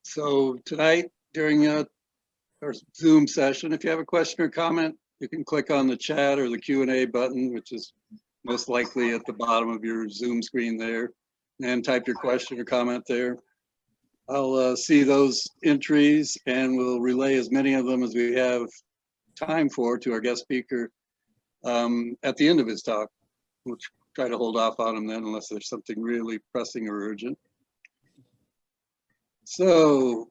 So tonight during our Zoom session, if you have a question or comment, you can click on the chat or the Q&A button, which is most likely at the bottom of your Zoom screen there, and type your question or comment there. I'll see those entries and we'll relay as many of them as we have time for to our guest speaker at the end of his talk. We'll try to hold off on him then unless there's something really pressing or urgent. So,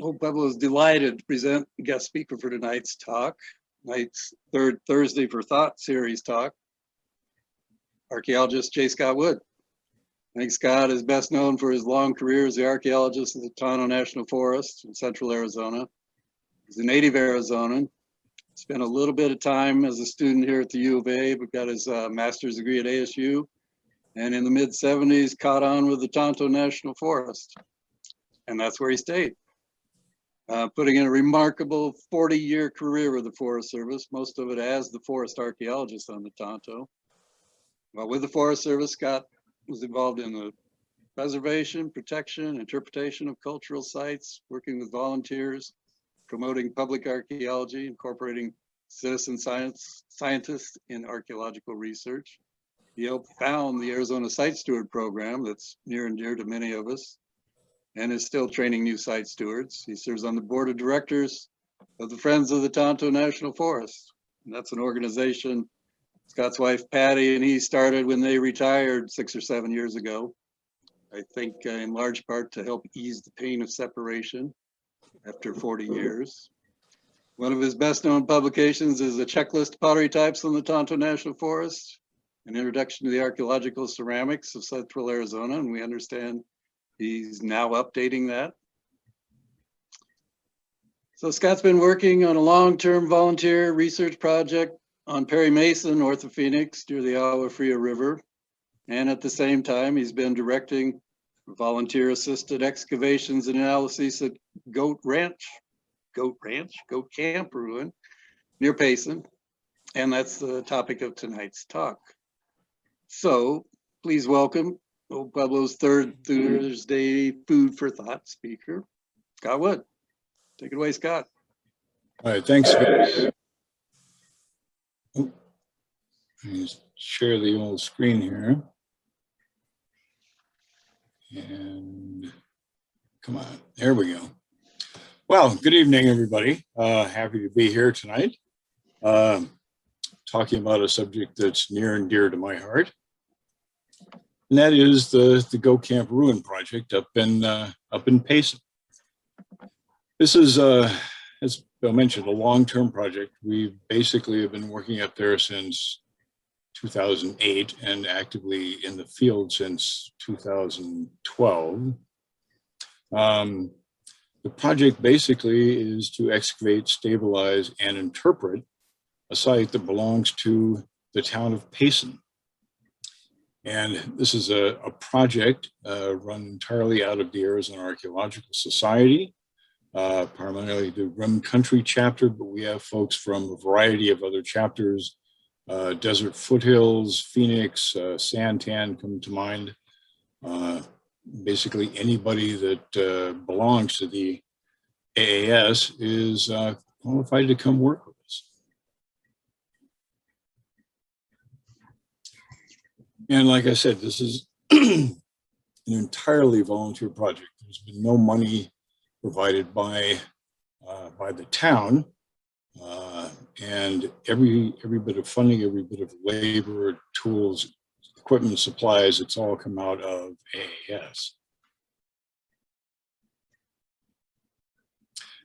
Old Pueblo is delighted to present the guest speaker for tonight's talk, tonight's third Thursday for Thought series talk, archaeologist J. Scott Wood. I think Scott is best known for his long career as the archaeologist at the Tonto National Forest in central Arizona. He's a native Arizonan. Spent a little bit of time as a student here at the U of A, but got his master's degree at ASU. And in the mid-70s, caught on with the Tonto National Forest. And that's where he stayed. Putting in a remarkable 40-year career with the Forest Service, most of it as the forest archaeologist on the Tonto. Well, with the Forest Service, Scott was involved in the preservation, protection, interpretation of cultural sites, working with volunteers, promoting public archaeology, incorporating citizen scientists in archaeological research. He helped found the Arizona Site Steward program that's near and dear to many of us, and is still training new site stewards. He serves on the board of directors of the Friends of the Tonto National Forest. And that's an organization Scott's wife Patty and he started when they retired 6 or 7 years ago. I think in large part to help ease the pain of separation after 40 years. One of his best known publications is a checklist of pottery types on the Tonto National Forest, an introduction to the archaeological ceramics of central Arizona, and we understand he's now updating that. So Scott's been working on a long-term volunteer research project on Perry Mesa, north of Phoenix, near the Agua Fria River. And at the same time, he's been directing volunteer-assisted excavations and analyses at Goat Camp Ruin, near Payson. And that's the topic of tonight's talk. So please welcome Old Pueblo's third Thursday Food for Thought speaker, Scott Wood. Take it away, Scott. All right, thanks. Let me share the old screen here. And come on, there we go. Well, good evening, everybody. Happy to be here tonight, talking about a subject that's near and dear to my heart. And that is the Goat Camp Ruin project up in Payson. This is, as Bill mentioned, a long-term project. We basically have been working up there since 2008 and actively in the field since 2012. The project basically is to excavate, stabilize, and interpret a site that belongs to the town of Payson. And this is a project run entirely out of the Arizona Archaeological Society, primarily the Rim Country chapter, but we have folks from a variety of other chapters, Desert Foothills, Phoenix, Santan come to mind. Basically anybody that belongs to the AAS is qualified to come work with us. And like I said, this is an entirely volunteer project. There's been no money provided by the town, and every bit of funding, every bit of labor, tools, equipment, supplies, it's all come out of AAS.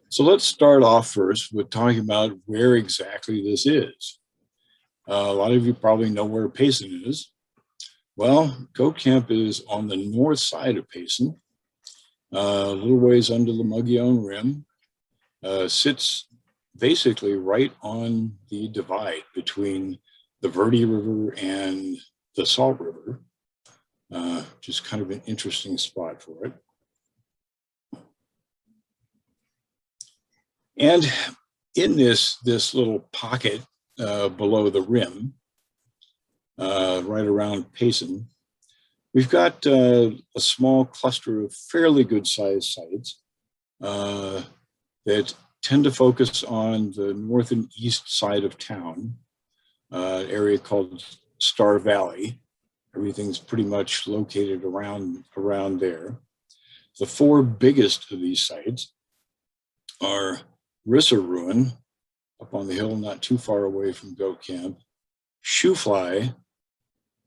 So let's start off first with talking about where exactly this is. A lot of you probably know where Payson is. Well, Goat Camp is on the north side of Payson, a little ways under the Mogollon Rim, sits basically right on the divide between the Verde River and the Salt River, which is kind of an interesting spot for it. And in this little pocket below the rim, right around Payson, we've got a small cluster of fairly good sized sites that tend to focus on the north and east side of town, area called Star Valley. Everything's pretty much located around there. The four biggest of these sites are Rissa Ruin, up on the hill not too far away from Goat Camp, Shoefly,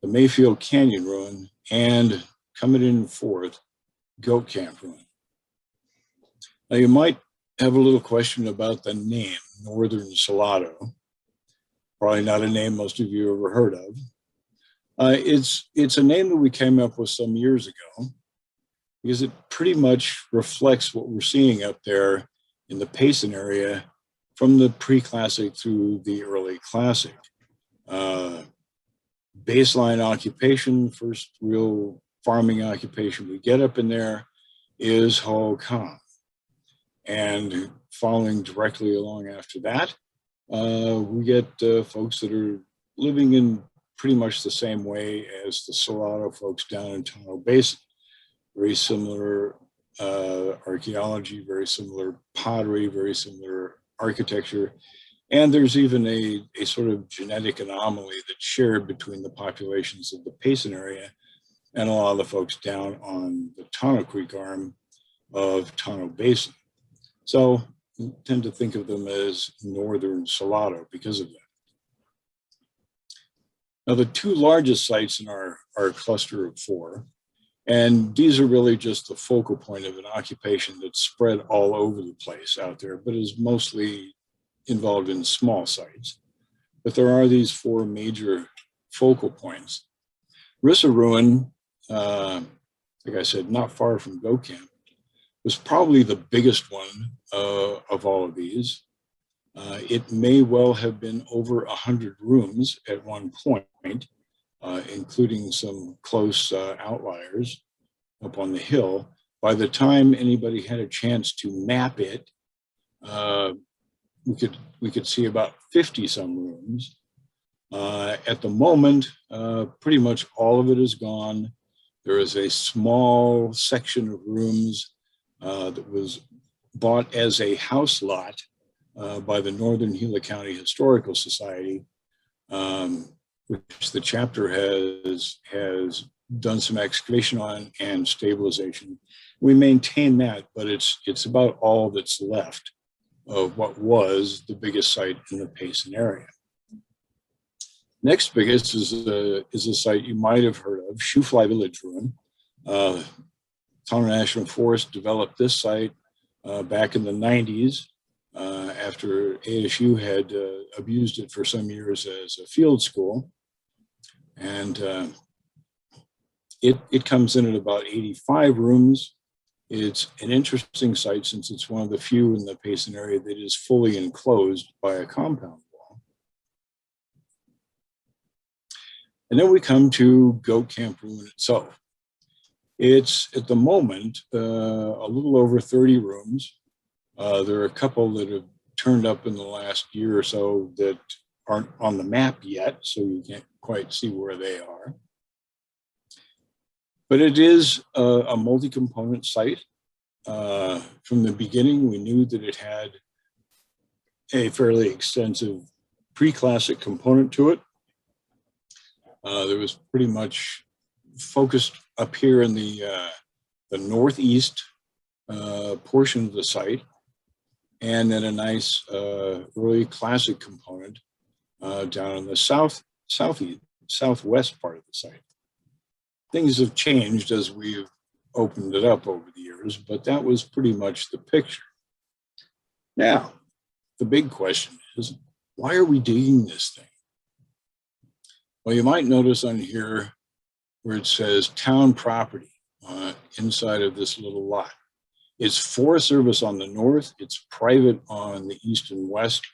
the Mayfield Canyon Ruin, and coming in fourth, Goat Camp Ruin. Now you might have a little question about the name, Northern Salado. Probably not a name most of you ever heard of. It's a name that we came up with some years ago because it pretty much reflects what we're seeing up there in the Payson area from the pre-classic through the early classic. Baseline occupation, first real farming occupation we get up in there is hog khan. And following directly along after that, we get folks that are living in pretty much the same way as the Salado folks down in Tonto Basin. Very similar archaeology, very similar pottery, very similar architecture. And there's even a sort of genetic anomaly that's shared between the populations of the Payson area and a lot of the folks down on the Tonto Creek arm of Tonto Basin. So we tend to think of them as Northern Salado because of that. Now, the two largest sites in our cluster of four, and these are really just the focal point of an occupation that's spread all over the place out there, but is mostly involved in small sites. But there are these four major focal points. Rissa Ruin, like I said, not far from Goat Camp, was probably the biggest one of all of these. It may well have been over 100 rooms at one point, including some close outliers up on the hill. By the time anybody had a chance to map it, we could see about 50 some rooms. At the moment, pretty much all of it is gone. There is a small section of rooms that was bought as a house lot by the Northern Gila County Historical Society, which the chapter has done some excavation on and stabilization. We maintain that, but it's about all that's left of what was the biggest site in the Payson area. Next biggest is a site you might have heard of, Shoefly Village Ruin. Tonto National Forest developed this site back in the 90s after ASU had abused it for some years as a field school. And it comes in at about 85 rooms. It's an interesting site since it's one of the few in the Payson area that is fully enclosed by a compound wall. And then we come to Goat Camp Ruin itself. It's at the moment a little over 30 rooms. There are a couple that have turned up in the last year or so that aren't on the map yet, so you can't quite see where they are. But it is a multi-component site. From the beginning, we knew that it had a fairly extensive pre-classic component to it. There was pretty much focused up here in the northeast portion of the site, and then a nice early classic component down in the southwest part of the site. Things have changed as we've opened it up over the years, but that was pretty much the picture. Now, the big question is, why are we digging this thing? Well, you might notice on here where it says town property inside of this little lot. It's Forest Service on the north, it's private on the east and west,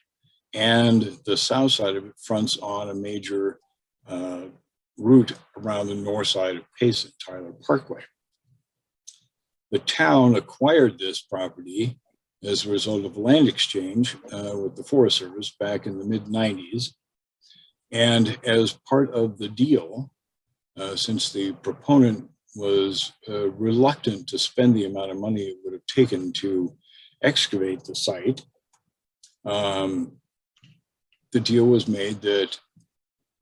and the south side of it fronts on a major route around the north side of Payson, Tyler Parkway. The town acquired this property as a result of a land exchange with the Forest Service back in the mid-90s. And as part of the deal, since the proponent was reluctant to spend the amount of money it would have taken to excavate the site, the deal was made that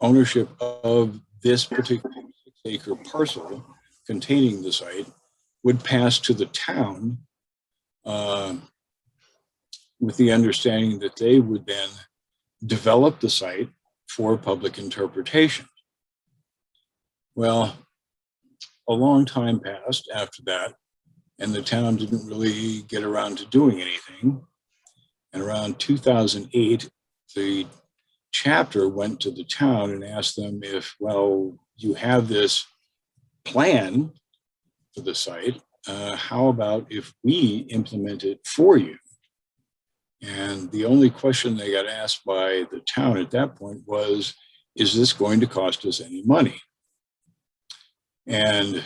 ownership of this particular 6-acre parcel containing the site would pass to the town, with the understanding that they would then develop the site for public interpretation. Well, a long time passed after that, and the town didn't really get around to doing anything. And around 2008, the chapter went to the town and asked them if, well, you have this plan for the site, how about if we implement it for you? And the only question they got asked by the town at that point was, is this going to cost us any money? And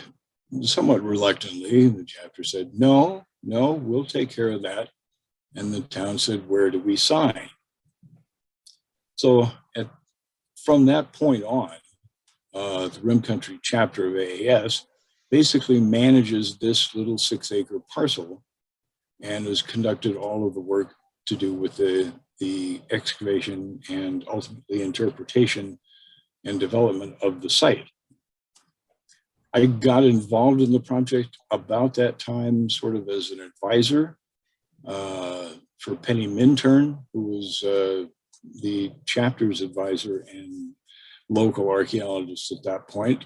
somewhat reluctantly, the chapter said, no, we'll take care of that. And the town said, where do we sign? So from that point on, the Rim Country chapter of AAS basically manages this little 6-acre parcel and has conducted all of the work to do with the excavation and ultimately interpretation and development of the site. I got involved in the project about that time, sort of as an advisor for Penny Minturn, who was the chapter's advisor and local archaeologist at that point.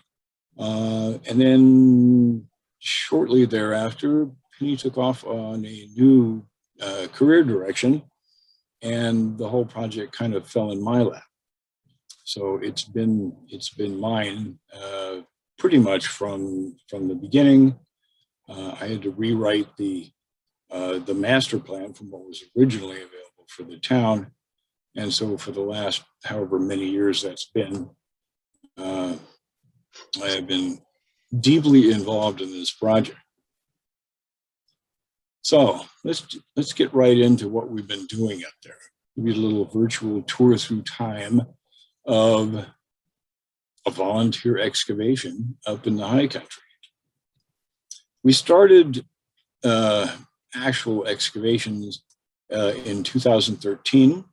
And then shortly thereafter, Penny took off on a new career direction, and the whole project kind of fell in my lap. So it's been mine pretty much from the beginning. I had to rewrite the master plan from what was originally available for the town, and so for the last however many years that's been, I have been deeply involved in this project. So let's get right into what we've been doing up there. Give you a little virtual tour through time of a volunteer excavation up in the high country. We started actual excavations in 2013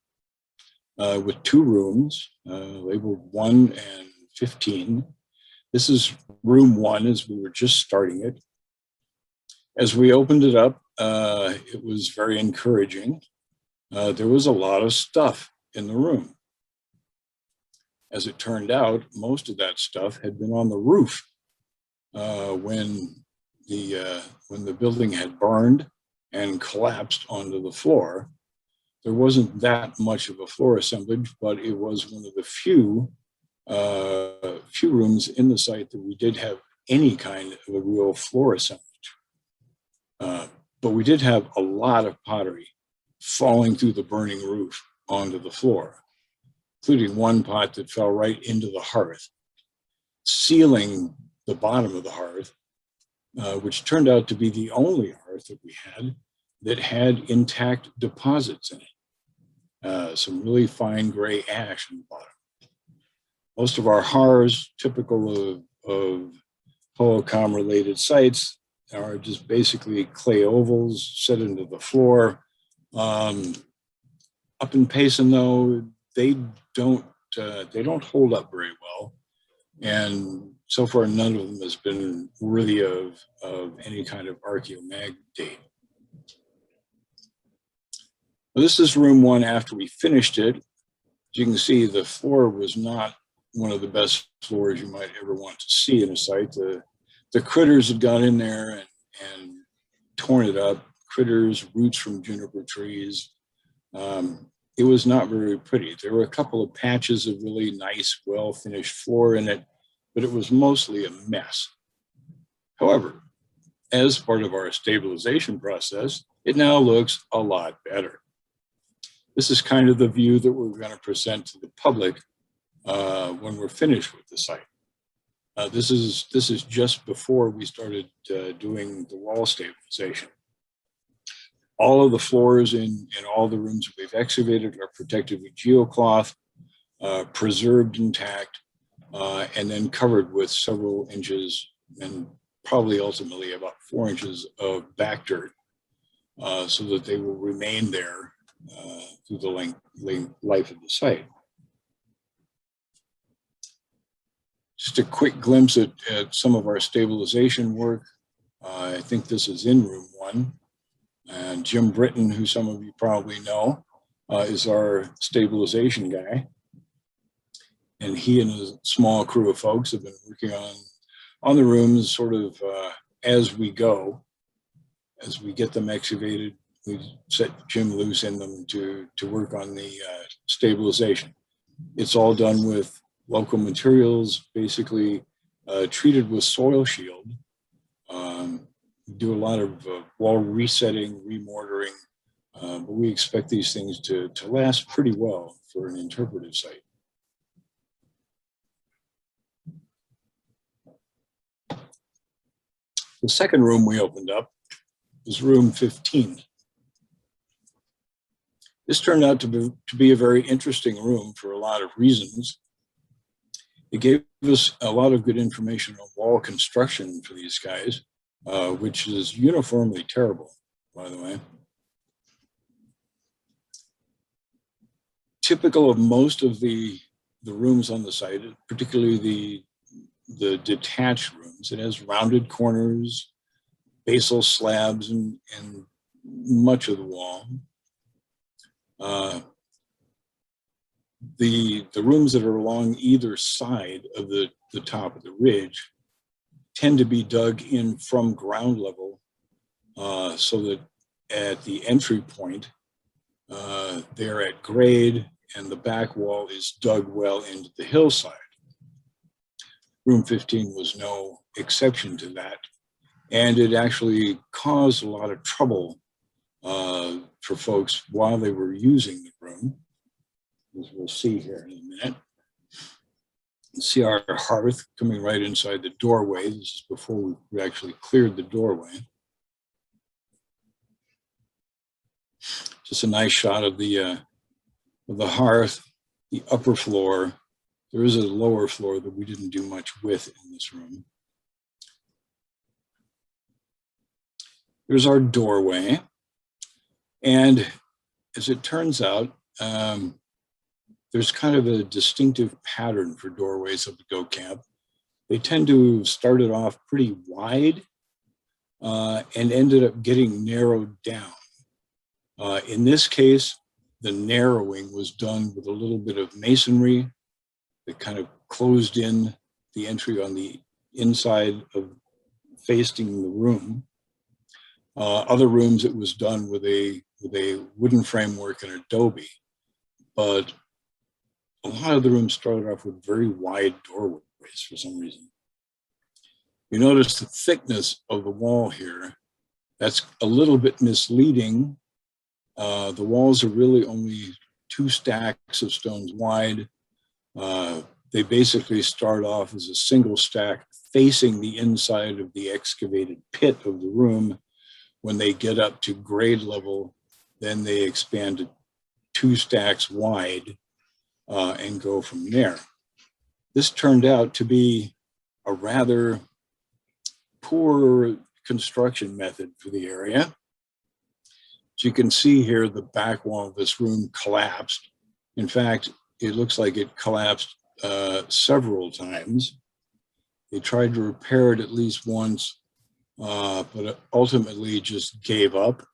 with 2 rooms labeled 1 and 15. This is room 1 as we were just starting it. As we opened it up, it was very encouraging. There was a lot of stuff in the room. As it turned out, most of that stuff had been on the roof when the building had burned and collapsed onto the floor. There wasn't that much of a floor assemblage, but it was one of the few rooms in the site that we did have any kind of a real floor assemblage. But we did have a lot of pottery falling through the burning roof onto the floor, including one pot that fell right into the hearth, sealing the bottom of the hearth, which turned out to be the only hearth that we had that had intact deposits in it. Some really fine gray ash in the bottom. Most of our hearths, typical of Hohokam related sites, are just basically clay ovals set into the floor. Up in Payson, though, they don't hold up very well, and so far none of them has been worthy of any kind of archaeomag date. This is room 1 after we finished it. As you can see, the floor was not one of the best floors you might ever want to see in a site. The critters had got in there and torn it up. Critters, roots from juniper trees. It was not very pretty. There were a couple of patches of really nice, well-finished floor in it, but it was mostly a mess. However, as part of our stabilization process, it now looks a lot better. This is kind of the view that we're going to present to the public when we're finished with the site. This is just before we started doing the wall stabilization. All of the floors in all the rooms that we've excavated are protected with geocloth, preserved intact, and then covered with several inches and probably ultimately about 4 inches of back dirt so that they will remain there through the life of the site. Just a quick glimpse at some of our stabilization work. I think this is in room 1. And Jim Britton, who some of you probably know, is our stabilization guy. And he and a small crew of folks have been working on the rooms sort of as we go. As we get them excavated, we set Jim loose in them to work on the stabilization. It's all done with local materials, basically treated with soil shield. We do a lot of wall resetting, remortaring, but we expect these things to last pretty well for an interpretive site. The second room we opened up was room 15. This turned out to be a very interesting room for a lot of reasons. It gave us a lot of good information on wall construction for these guys, which is uniformly terrible, by the way. Typical of most of the rooms on the site, particularly the detached rooms, it has rounded corners, basal slabs, and much of the wall. The rooms that are along either side of the top of the ridge tend to be dug in from ground level, so that at the entry point, they're at grade and the back wall is dug well into the hillside. Room 15 was no exception to that. And it actually caused a lot of trouble for folks while they were using the room, as we'll see here in a minute. You see our hearth coming right inside the doorway. This is before we actually cleared the doorway. Just a nice shot of the hearth, the upper floor. There is a lower floor that we didn't do much with in this room. Here's our doorway. And as it turns out, there's kind of a distinctive pattern for doorways of the Go Camp. They tend to have started off pretty wide and ended up getting narrowed down. In this case, the narrowing was done with a little bit of masonry that kind of closed in the entry on the inside of facing the room. Other rooms, it was done with a wooden framework and adobe, but a lot of the rooms started off with very wide doorways for some reason. You notice the thickness of the wall here. That's a little bit misleading. The walls are really only 2 stacks of stones wide. They basically start off as a single stack facing the inside of the excavated pit of the room. When they get up to grade level, then they expand to 2 stacks wide and go from there. This turned out to be a rather poor construction method for the area. As you can see here, the back wall of this room collapsed. In fact, it looks like it collapsed several times. They tried to repair it at least once, but ultimately just gave up.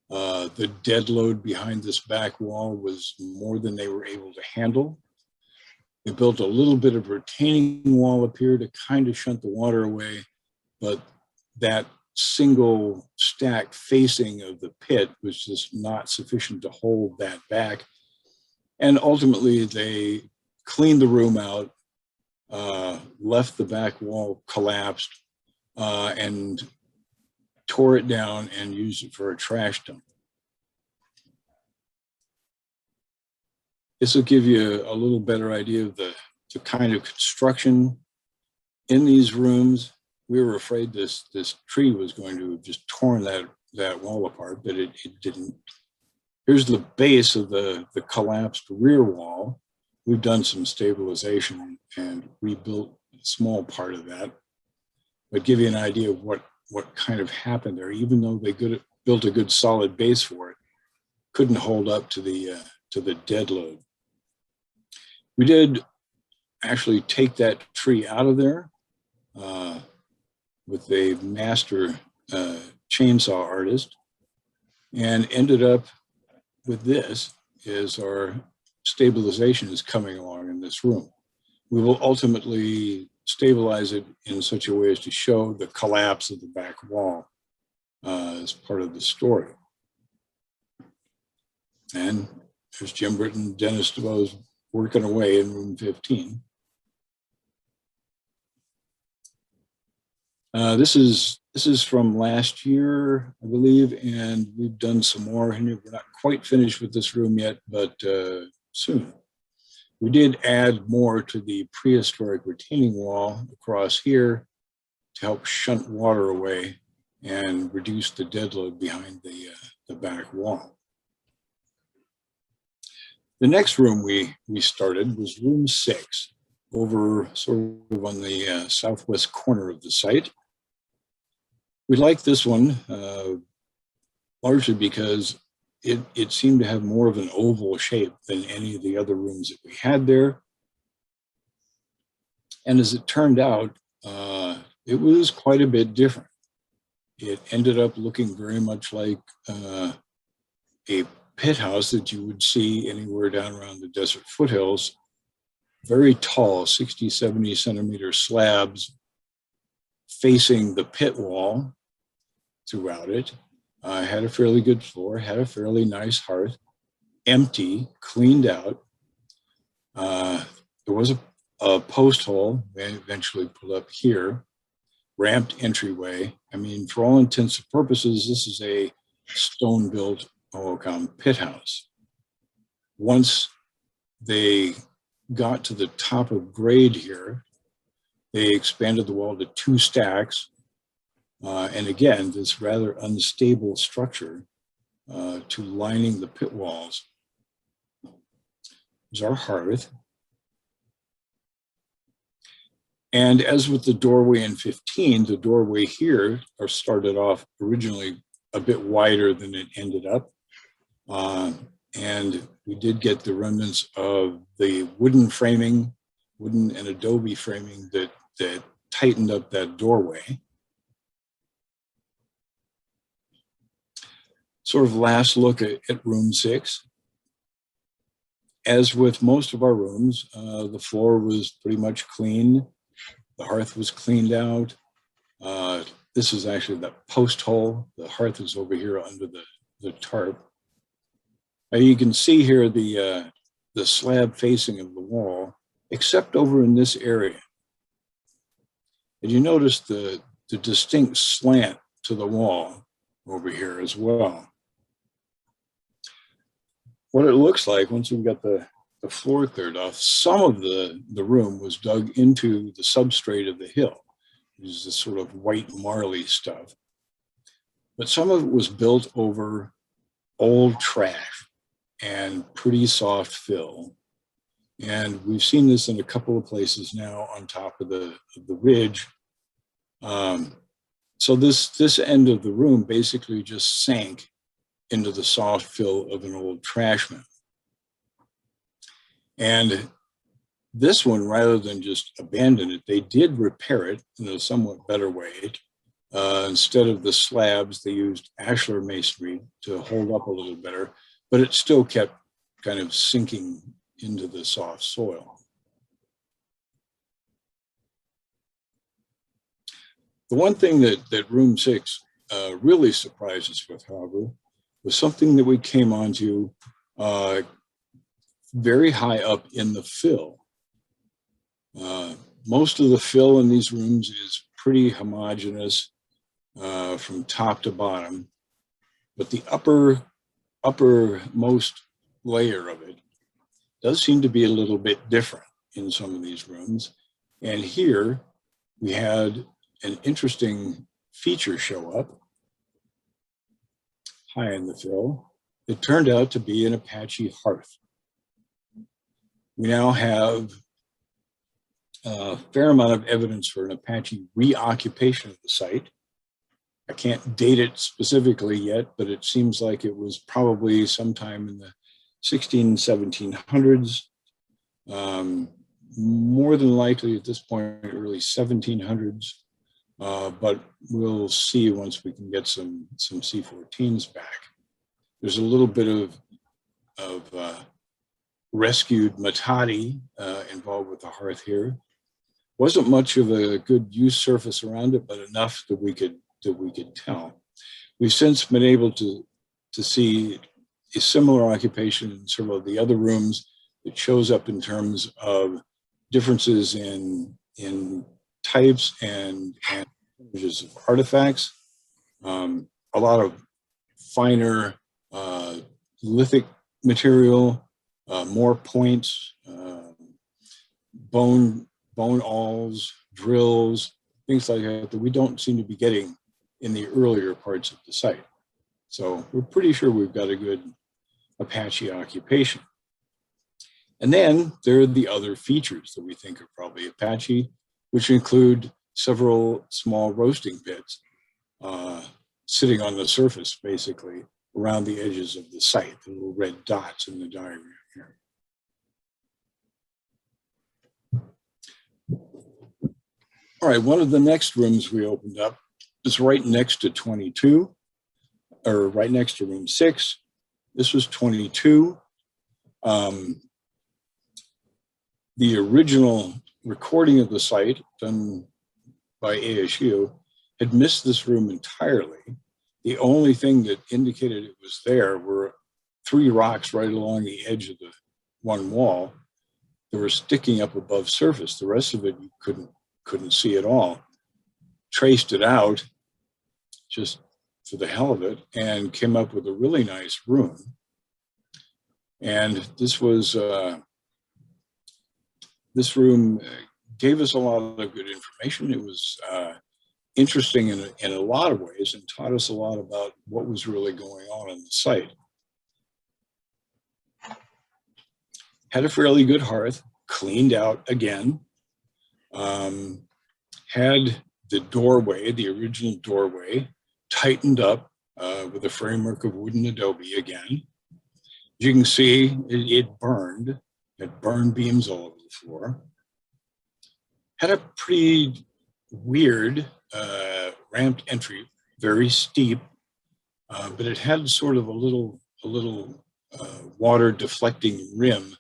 The dead load behind this back wall was more than they were able to handle. They built a little bit of retaining wall up here to kind of shunt the water away, but that single stack facing of the pit was just not sufficient to hold that back. And ultimately they cleaned the room out, left the back wall collapsed, and tore it down and used it for a trash dump. This will give you a little better idea of the kind of construction in these rooms. We were afraid this tree was going to have just torn that wall apart, but it didn't. Here's the base of the collapsed rear wall. We've done some stabilization and rebuilt a small part of that, but give you an idea of what kind of happened there. Even though built a good solid base for it, couldn't hold up to the dead load. We did actually take that tree out of there with a master chainsaw artist, and ended up with this is our stabilization is coming along in this room. We will ultimately stabilize it in such a way as to show the collapse of the back wall as part of the story. And there's Jim Britton, Dennis DeVos working away in room 15. This is from last year, I believe, and we've done some more. We're not quite finished with this room yet, but soon. We did add more to the prehistoric retaining wall across here to help shunt water away and reduce the dead load behind the back wall. The next room we started was room 6, over sort of on the southwest corner of the site. We like this one largely because it seemed to have more of an oval shape than any of the other rooms that we had there. And as it turned out, it was quite a bit different. It ended up looking very much like a pit house that you would see anywhere down around the desert foothills. Very tall, 60, 70 centimeter slabs facing the pit wall throughout it. Had a fairly good floor, had a fairly nice hearth, empty, cleaned out. There was a post hole, they eventually pulled up here, ramped entryway. I mean, for all intents and purposes, this is a stone-built Hohokam pit house. Once they got to the top of grade here, they expanded the wall to 2 stacks. And again, this rather unstable structure to lining the pit walls. There's our hearth. And as with the doorway in 15, the doorway here started off originally a bit wider than it ended up. And we did get the remnants of the wooden framing, wooden and adobe framing that tightened up that doorway. Sort of last look at room 6. As with most of our rooms, the floor was pretty much clean. The hearth was cleaned out. This is actually the post hole. The hearth is over here under the tarp. You can see here the slab facing of the wall, except over in this area. And you notice the distinct slant to the wall over here as well. What it looks like once we've got the floor cleared off, some of the room was dug into the substrate of the hill. It was this sort of white marley stuff. But some of it was built over old trash and pretty soft fill. And we've seen this in a couple of places now on top of the ridge. So this end of the room basically just sank into the soft fill of an old trash bin. And this one, rather than just abandon it, they did repair it in a somewhat better way. Instead of the slabs, they used ashlar masonry to hold up a little better, but it still kept kind of sinking into the soft soil. The one thing that room 6 really surprised us with, however, was something that we came onto very high up in the fill. Most of the fill in these rooms is pretty homogeneous from top to bottom, but the uppermost layer of it does seem to be a little bit different in some of these rooms. And here we had an interesting feature show up high in the fill. It turned out to be an Apache Hearth. We now have a fair amount of evidence for an Apache reoccupation of the site. I can't date it specifically yet, but it seems like it was probably sometime in the 1700s. More than likely at this point, early 1700s. But we'll see once we can get some C14s back. There's a little bit of rescued matati involved with the hearth here. Wasn't much of a good use surface around it, but enough that we could tell. We've since been able to see a similar occupation in several of the other rooms. It shows up in terms of differences in types and images of artifacts. A lot of finer lithic material, more points, bone awls, drills, things like that we don't seem to be getting in the earlier parts of the site. So we're pretty sure we've got a good Apache occupation. And then there are the other features that we think are probably Apache, which include several small roasting pits sitting on the surface, basically, around the edges of the site, the little red dots in the diagram here. All right, one of the next rooms we opened up is right next to 22, or right next to room 6. This was 22. The original recording of the site done by ASU had missed this room entirely. The only thing that indicated it was there were 3 rocks right along the edge of the one wall that were sticking up above surface. The rest of it you couldn't see at all. Traced it out just for the hell of it and came up with a really nice room. And this was this room gave us a lot of good information. It was interesting in a lot of ways and taught us a lot about what was really going on the site. Had a fairly good hearth, cleaned out again. Had the doorway, the original doorway, tightened up with a framework of wooden adobe again. As you can see, it burned. It burned beams all over the floor. Had a pretty weird ramped entry, very steep, but it had sort of a little water deflecting rim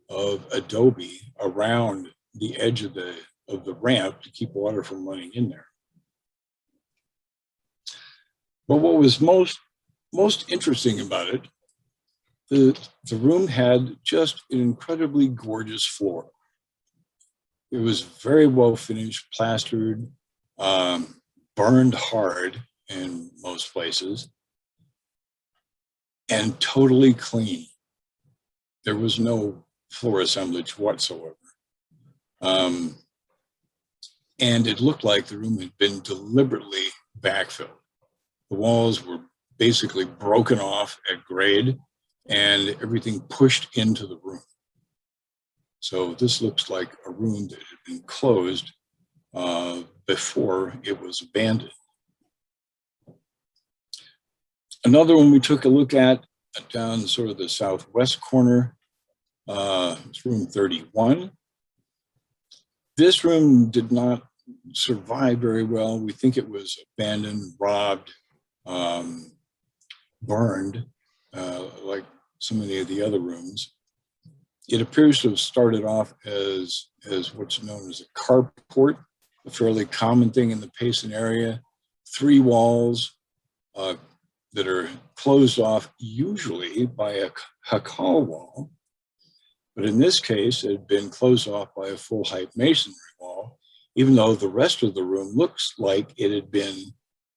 of adobe around the edge of the ramp to keep water from running in there. But what was most interesting about it, the room had just an incredibly gorgeous floor. It was very well finished, plastered, burned hard in most places, and totally clean. There was no floor assemblage whatsoever. And it looked like the room had been deliberately backfilled. The walls were basically broken off at grade and everything pushed into the room. So this looks like a room that had been closed before it was abandoned. Another one we took a look at down sort of the southwest corner, it's room 31. This room did not survive very well. We think it was abandoned, robbed, burned, like so many of the other rooms. It appears to have started off as what's known as a carport, a fairly common thing in the Payson area. 3 walls that are closed off usually by a Hakal wall. But in this case, it had been closed off by a full height masonry wall, even though the rest of the room looks like it had been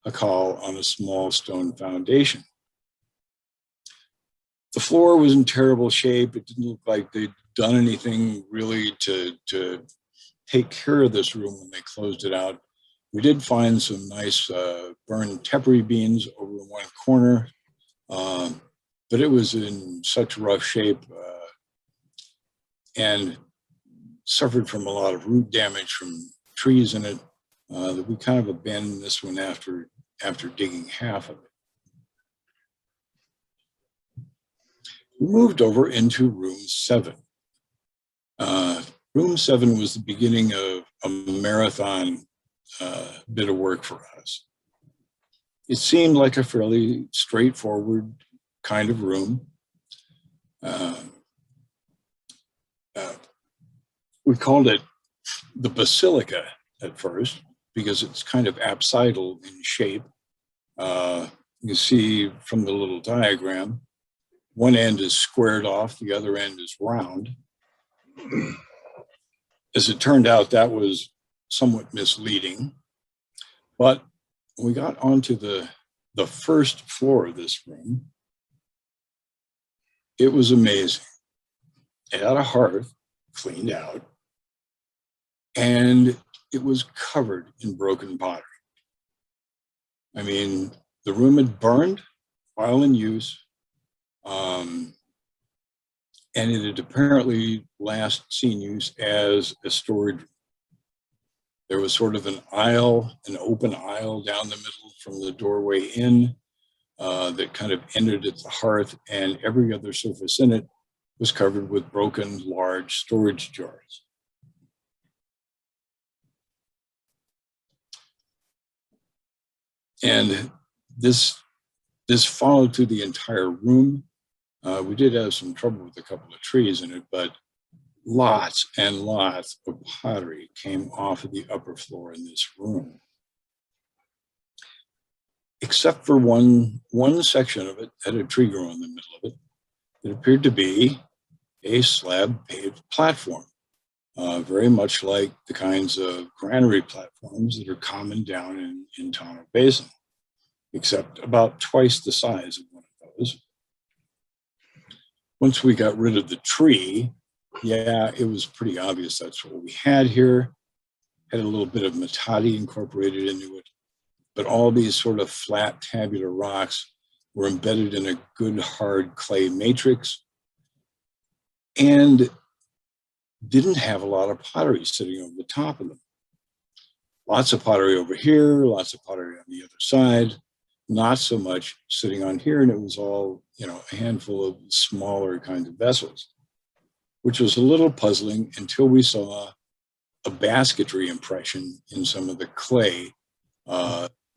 Hakal on a small stone foundation. The floor was in terrible shape. It didn't look like they'd done anything really to take care of this room when they closed it out. We did find some nice burned tepary beams over in one corner, but it was in such rough shape and suffered from a lot of root damage from trees in it that we kind of abandoned this one after after digging half of it. We moved over into room 7. Room 7 was the beginning of a marathon bit of work for us. It seemed like a fairly straightforward kind of room. We called it the Basilica at first because it's kind of apsidal in shape. You see from the little diagram, one end is squared off, the other end is round. As it turned out, that was somewhat misleading. But when we got onto the first floor of this room, it was amazing. It had a hearth cleaned out, and it was covered in broken pottery. I mean, the room had burned while in use, and it had apparently last seen use as a storage room. There was sort of an aisle, an open aisle down the middle from the doorway in that kind of ended at the hearth, and every other surface in it was covered with broken large storage jars. And this followed through the entire room. We did have some trouble with a couple of trees in it, but lots and lots of pottery came off of the upper floor in this room. Except for one section of it had a tree growing in the middle of it. It appeared to be a slab paved platform, very much like the kinds of granary platforms that are common down in Tonto Basin, except about twice the size of one of those. Once we got rid of the tree, yeah, it was pretty obvious that's what we had here. Had a little bit of matati incorporated into it, but all these sort of flat tabular rocks were embedded in a good hard clay matrix and didn't have a lot of pottery sitting over the top of them. Lots of pottery over here, lots of pottery on the other side, not so much sitting on here, and it was all, a handful of smaller kind of vessels, which was a little puzzling until we saw a basketry impression in some of the clay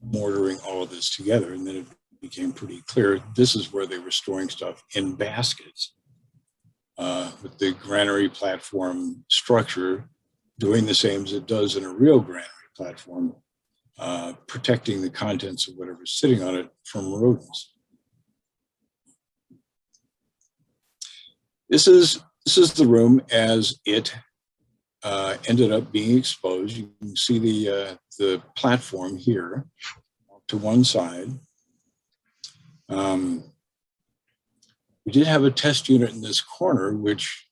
mortaring all of this together. And then it became pretty clear this is where they were storing stuff in baskets, with the granary platform structure doing the same as it does in a real granary platform, protecting the contents of whatever's sitting on it from rodents. This is the room as it ended up being exposed. You can see the platform here to one side. We did have a test unit in this corner, which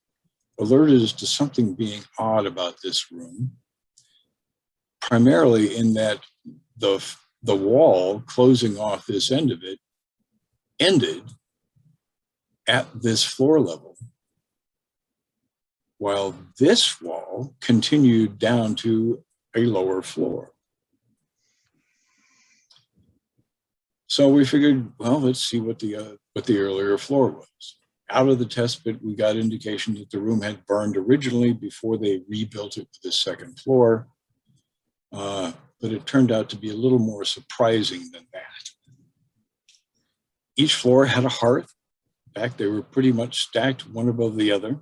alerted us to something being odd about this room, primarily in that the wall closing off this end of it ended at this floor level, while this wall continued down to a lower floor. So we figured, well, let's see what the earlier floor was. Out of the test pit, we got indication that the room had burned originally before they rebuilt it to the second floor, but it turned out to be a little more surprising than that. Each floor had a hearth. In fact, they were pretty much stacked one above the other.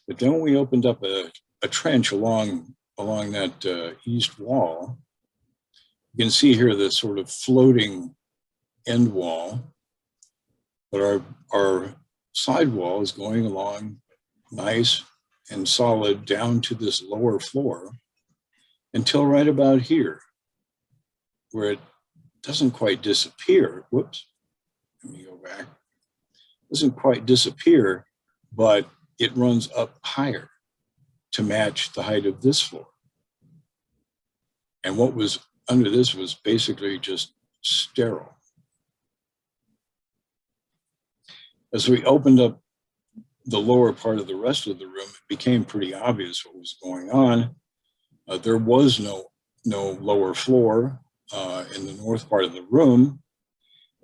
But then we opened up a trench along that east wall. You can see here the sort of floating end wall, but our side wall is going along nice and solid down to this lower floor until right about here, where it doesn't quite disappear. Whoops, let me go back. Doesn't quite disappear, but it runs up higher to match the height of this floor. And what was under this was basically just sterile. As we opened up the lower part of the rest of the room, it became pretty obvious what was going on. There was no lower floor in the north part of the room,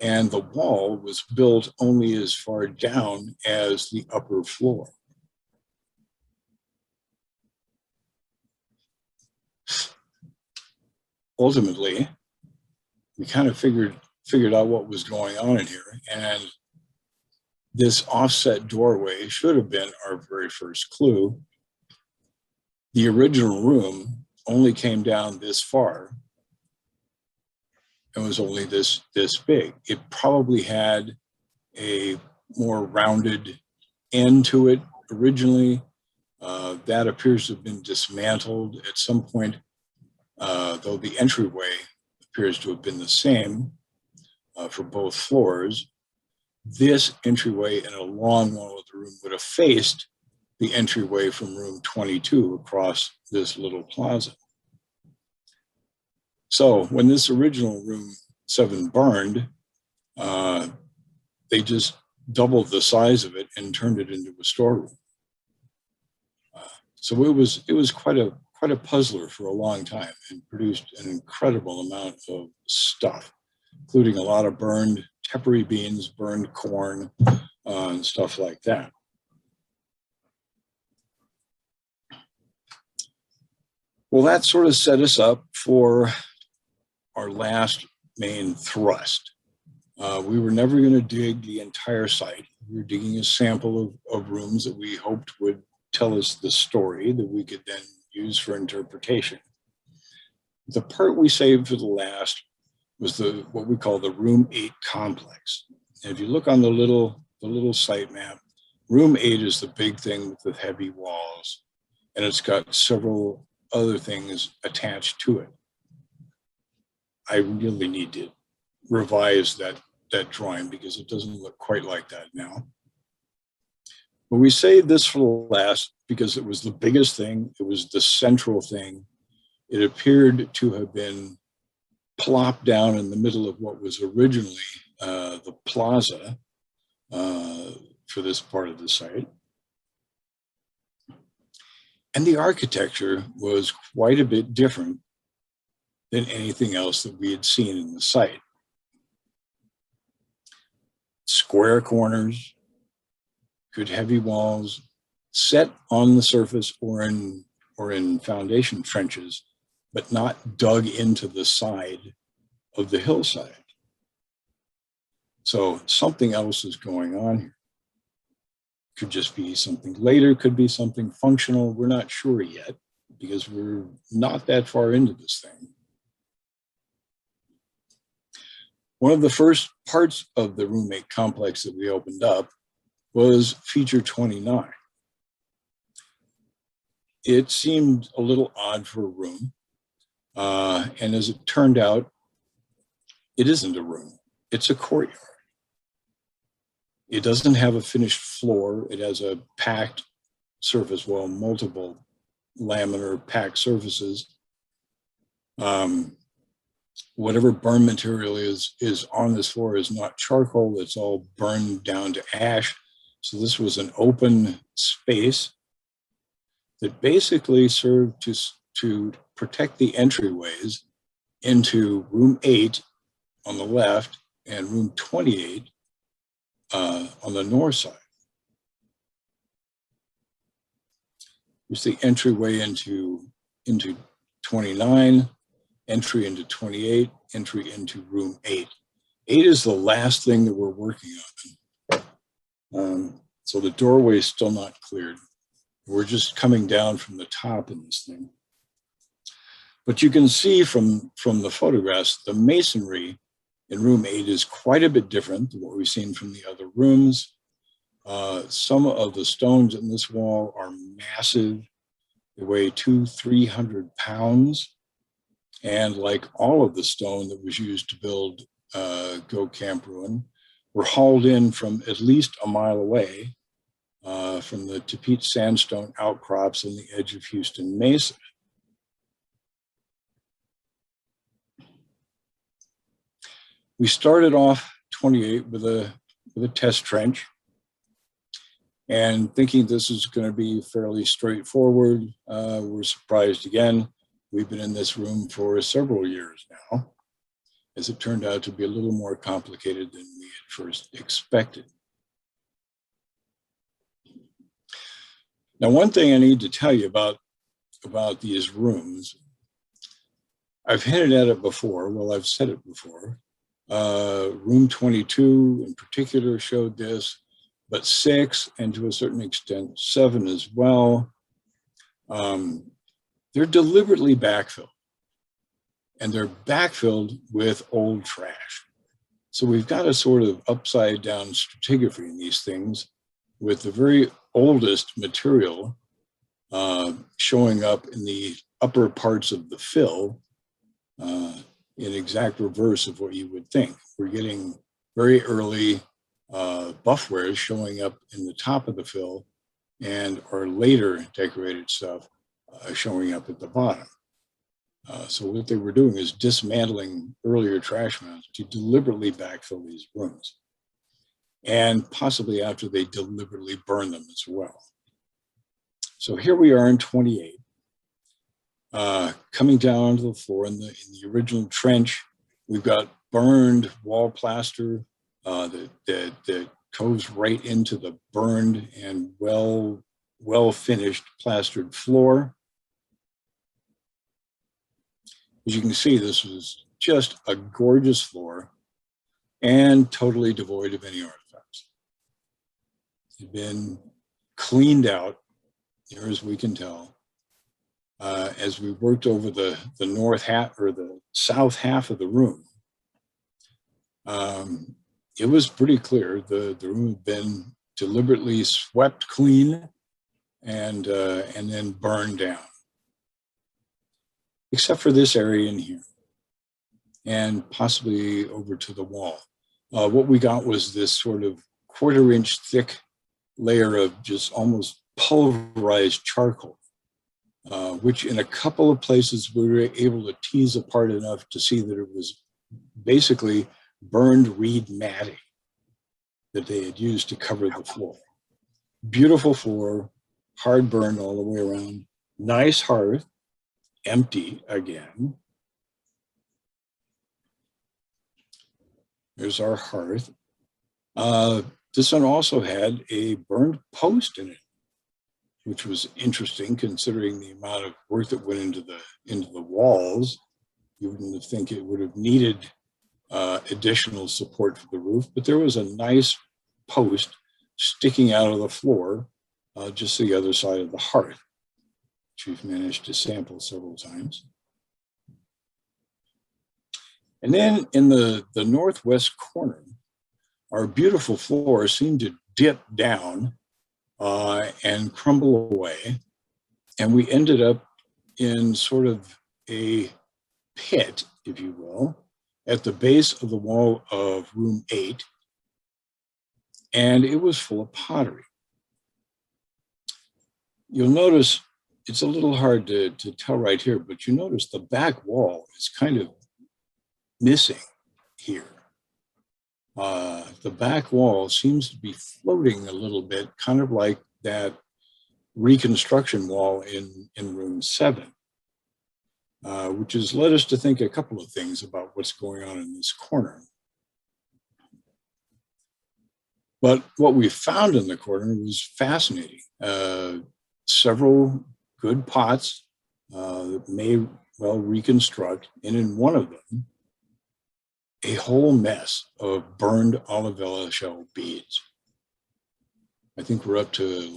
and the wall was built only as far down as the upper floor. Ultimately, we kind of figured out what was going on in here, and this offset doorway should have been our very first clue. The original room only came down this far and was only this big. It probably had a more rounded end to it originally. That appears to have been dismantled at some point, though the entryway appears to have been the same for both floors. This entryway in a long wall of the room would have faced the entryway from room 22 across this little plaza. So when this original room 7 burned, they just doubled the size of it and turned it into a storeroom. So it was quite a puzzler for a long time, and produced an incredible amount of stuff, including a lot of burned tepary beans, burned corn, and stuff like that. Well, that sort of set us up for our last main thrust. We were never going to dig the entire site. We were digging a sample of rooms that we hoped would tell us the story that we could then use for interpretation. The part we saved for the last was what we call the room 8 complex. And if you look on the little site map, room 8 is the big thing with the heavy walls, and it's got several other things attached to it. I really need to revise that drawing because it doesn't look quite like that now. But we saved this for the last because it was the biggest thing. It was the central thing. It appeared to have been plopped down in the middle of what was originally the plaza for this part of the site. And the architecture was quite a bit different than anything else that we had seen in the site. Square corners, good heavy walls, set on the surface or in foundation trenches, but not dug into the side of the hillside. So something else is going on here. Could just be something later, could be something functional. We're not sure yet because we're not that far into this thing. One of the first parts of the room 8 complex that we opened up was feature 29. It seemed a little odd for a room. And as it turned out, it isn't a room, it's a courtyard. It doesn't have a finished floor. It has a packed surface, well, multiple laminar packed surfaces. Whatever burn material is on this floor is not charcoal. It's all burned down to ash. So this was an open space that basically served to protect the entryways into room 8 on the left and room 28 on the north side. Here's the entryway into 29, entry into 28, entry into room 8. 8 is the last thing that we're working on. So the doorway is still not cleared. We're just coming down from the top in this thing. But you can see from the photographs, the masonry in room 8 is quite a bit different than what we've seen from the other rooms. Some of the stones in this wall are massive. They weigh 200-300 pounds. And like all of the stone that was used to build Go Camp Ruin, were hauled in from at least a mile away from the Tapete sandstone outcrops on the edge of Houston Mesa. We started off 28 with a test trench, and thinking this is going to be fairly straightforward, we're surprised again. we've been in this room for several years now, as it turned out to be a little more complicated than we had first expected. Now, one thing I need to tell you about these rooms, I've hinted at it before. Well, I've said it before. Room 22 in particular showed this, but 6 and to a certain extent 7 as well. They're deliberately backfilled, and they're backfilled with old trash. So we've got a sort of upside down stratigraphy in these things, with the very oldest material showing up in the upper parts of the fill, in exact reverse of what you would think. We're getting very early buffwares showing up in the top of the fill, and our later decorated stuff showing up at the bottom. So what they were doing is dismantling earlier trash mounds to deliberately backfill these rooms, and possibly after they deliberately burn them as well. So here we are in 28, coming down onto the floor in the original trench. We've got burned wall plaster that goes right into the burned and well finished plastered floor. As you can see, this was just a gorgeous floor and totally devoid of any artifacts. It had been cleaned out, near as we can tell. As we worked over the north half or the south half of the room, it was pretty clear the room had been deliberately swept clean and then burned down, except for this area in here, and possibly over to the wall. What we got was this sort of 1/4 inch thick layer of just almost pulverized charcoal, which in a couple of places we were able to tease apart enough to see that it was basically burned reed matting that they had used to cover the floor. Beautiful floor, hard burned all the way around, nice hearth, empty again. There's our hearth. This one also had a burned post in it, which was interesting considering the amount of work that went into the walls. You wouldn't think it would have needed additional support for the roof, but there was a nice post sticking out of the floor just the other side of the hearth, which we've managed to sample several times. And then in the northwest corner, our beautiful floor seemed to dip down and crumble away. And we ended up in sort of a pit, if you will, at the base of the wall of room 8. And it was full of pottery. You'll notice, it's a little hard to tell right here, but you notice the back wall is kind of missing here. The back wall seems to be floating a little bit, kind of like that reconstruction wall in room 7, which has led us to think a couple of things about what's going on in this corner. But what we found in the corner was fascinating. Several good pots that may well reconstruct, and in one of them, a whole mess of burned olivella shell beads. I think we're up to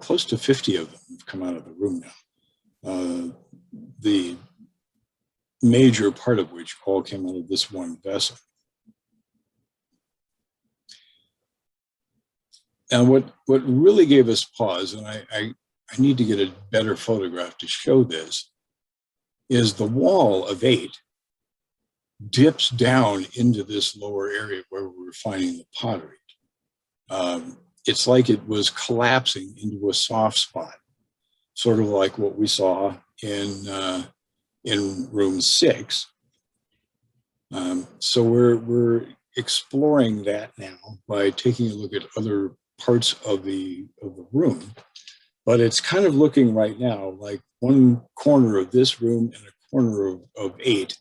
close to 50 of them have come out of the room now. The major part of which all came out of this one vessel. And what really gave us pause, and I need to get a better photograph to show this, is the wall of 8 dips down into this lower area where we were finding the pottery. It's like it was collapsing into a soft spot, sort of like what we saw in room 6. So we're exploring that now by taking a look at other parts of the room, but it's kind of looking right now like one corner of this room and a corner of 8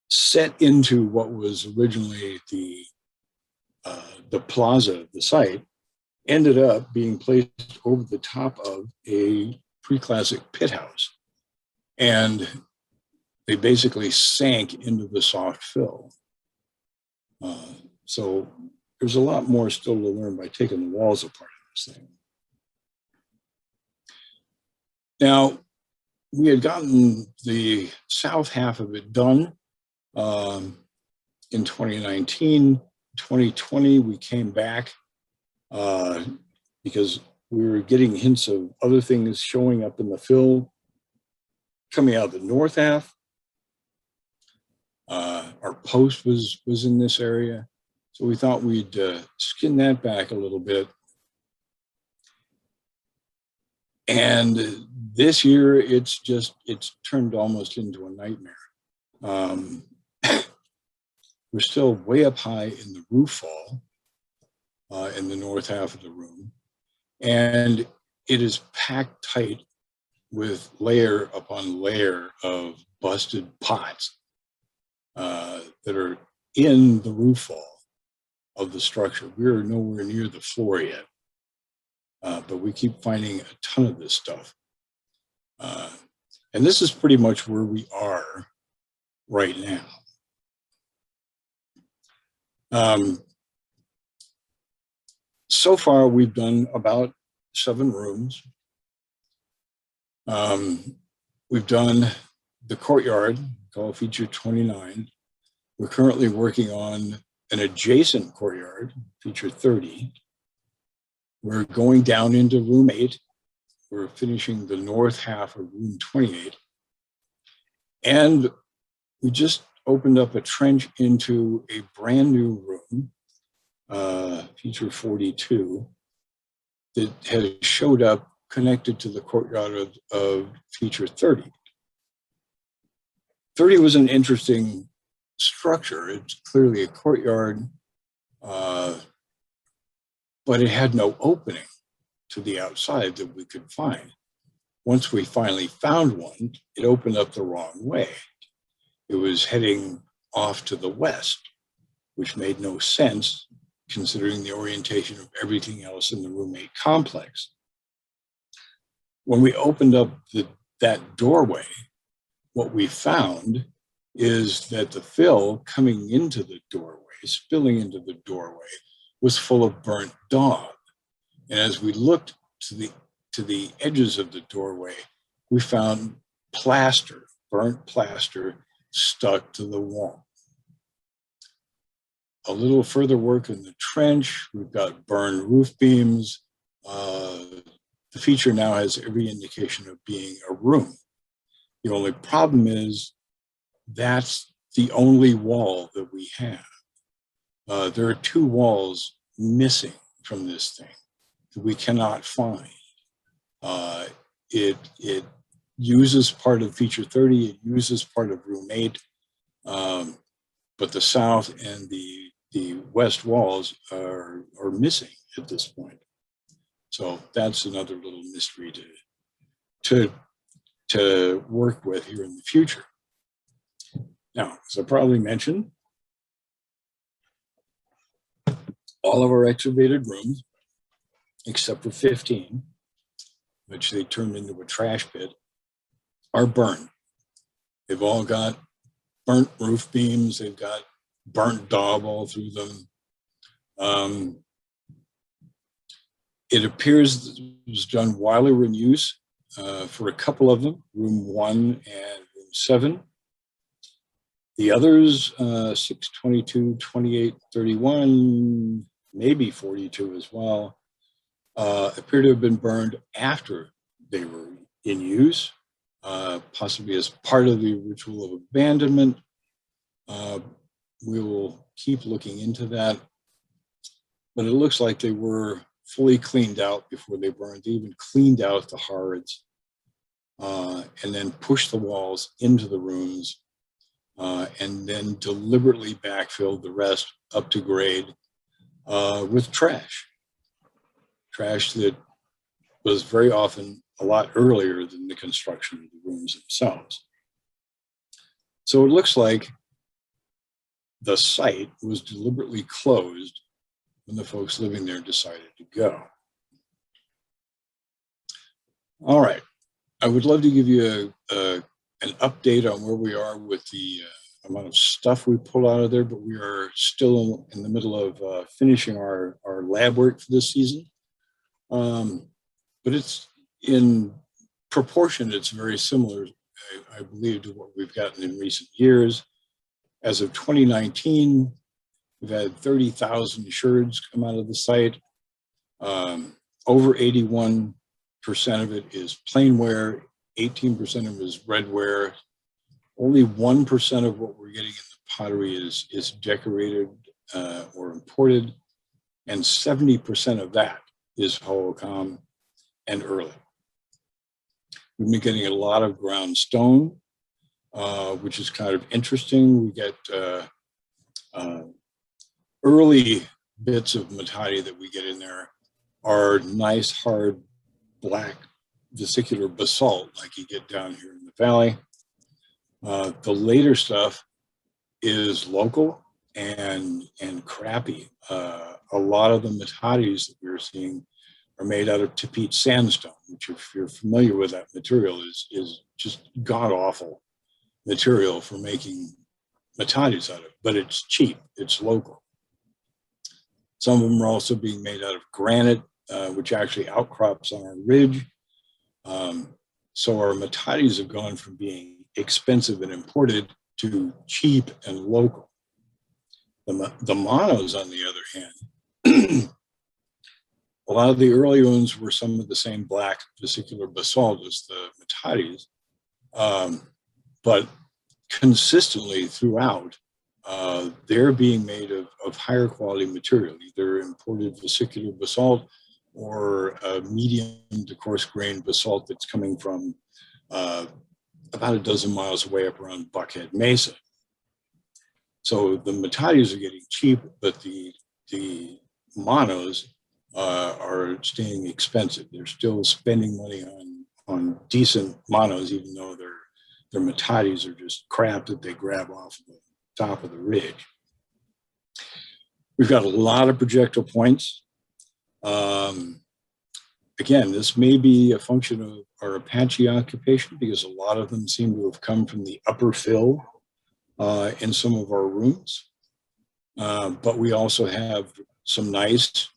set into what was originally the plaza of the site, ended up being placed over the top of a pre-classic pit house. And they basically sank into the soft fill. So there's a lot more still to learn by taking the walls apart of this thing. Now, we had gotten the south half of it done in 2019. 2020, we came back because we were getting hints of other things showing up in the fill coming out of the north half. Our post was in this area. So we thought we'd skin that back a little bit. And this year, it's turned almost into a nightmare. We're still way up high in the roof fall in the north half of the room. And it is packed tight with layer upon layer of busted pots that are in the roof fall of the structure. We're nowhere near the floor yet, but we keep finding a ton of this stuff. And this is pretty much where we are right now. So far, we've done about 7 rooms. We've done the courtyard, called Feature 29. We're currently working on an adjacent courtyard, Feature 30. We're going down into Room 8. We're finishing the north half of Room 28. And we just opened up a trench into a brand new room, Feature 42, that has showed up connected to the courtyard of Feature 30. 30 was an interesting structure. It's clearly a courtyard, but it had no opening to the outside that we could find. Once we finally found one, it opened up the wrong way. It was heading off to the west, which made no sense considering the orientation of everything else in the Room 8 complex. When we opened up that doorway, what we found is that the fill coming into the doorway, spilling into the doorway, was full of burnt dog. And as we looked to the edges of the doorway, we found plaster, burnt plaster, stuck to the wall. A little further work in the trench, we've got burned roof beams. The feature now has every indication of being a room. The only problem is that's the only wall that we have. There are 2 walls missing from this thing that we cannot find. It uses part of Feature 30, it uses part of Room 8, but the south and the west walls are missing at this point. So that's another little mystery to work with here in the future. Now, as I probably mentioned, all of our excavated rooms, except for 15, which they turned into a trash pit, are burned. They've all got burnt roof beams. They've got burnt daub all through them. It appears it was done while they were in use for a couple of them, Room 1 and Room 7. The others, 6, 22, 28, 31, maybe 42 as well, appear to have been burned after they were in use, possibly as part of the ritual of abandonment. We will keep looking into that, but it looks like they were fully cleaned out before they burned. They even cleaned out the hearths and then pushed the walls into the rooms and then deliberately backfilled the rest up to grade with trash. Trash that was very often a lot earlier than the construction of the rooms themselves. So it looks like the site was deliberately closed when the folks living there decided to go. All right, I would love to give you an update on where we are with the amount of stuff we pull out of there, but we are still in the middle of finishing our lab work for this season. But it's in proportion, it's very similar, I believe, to what we've gotten in recent years. As of 2019, we've had 30,000 sherds come out of the site. Over 81% of it is plainware, 18% of it is redware. Only 1% of what we're getting in the pottery is decorated or imported, and 70% of that is Hohokam and early. We've been getting a lot of ground stone, which is kind of interesting. We get early bits of matadi that we get in there are nice, hard, black vesicular basalt like you get down here in the valley. The later stuff is local and crappy. A lot of the matadis that we're seeing are made out of Tapete sandstone, which, if you're familiar with that material, is just god-awful material for making matadis out of, but it's cheap, it's local. Some of them are also being made out of granite, which actually outcrops on our ridge. So our matadis have gone from being expensive and imported to cheap and local. The monos, on the other hand, a lot of the early ones were some of the same black vesicular basalt as the matadis, but consistently throughout, they're being made of higher quality material, either imported vesicular basalt or a medium to coarse grained basalt that's coming from about a dozen miles away up around Buckhead Mesa. So the matadis are getting cheap, but the monos are staying expensive. They're still spending money on decent monos, even though their matadis are just crap that they grab off the top of the ridge. We've got a lot of projectile points. Again, this may be a function of our Apache occupation, because a lot of them seem to have come from the upper fill in some of our rooms. But we also have some nice,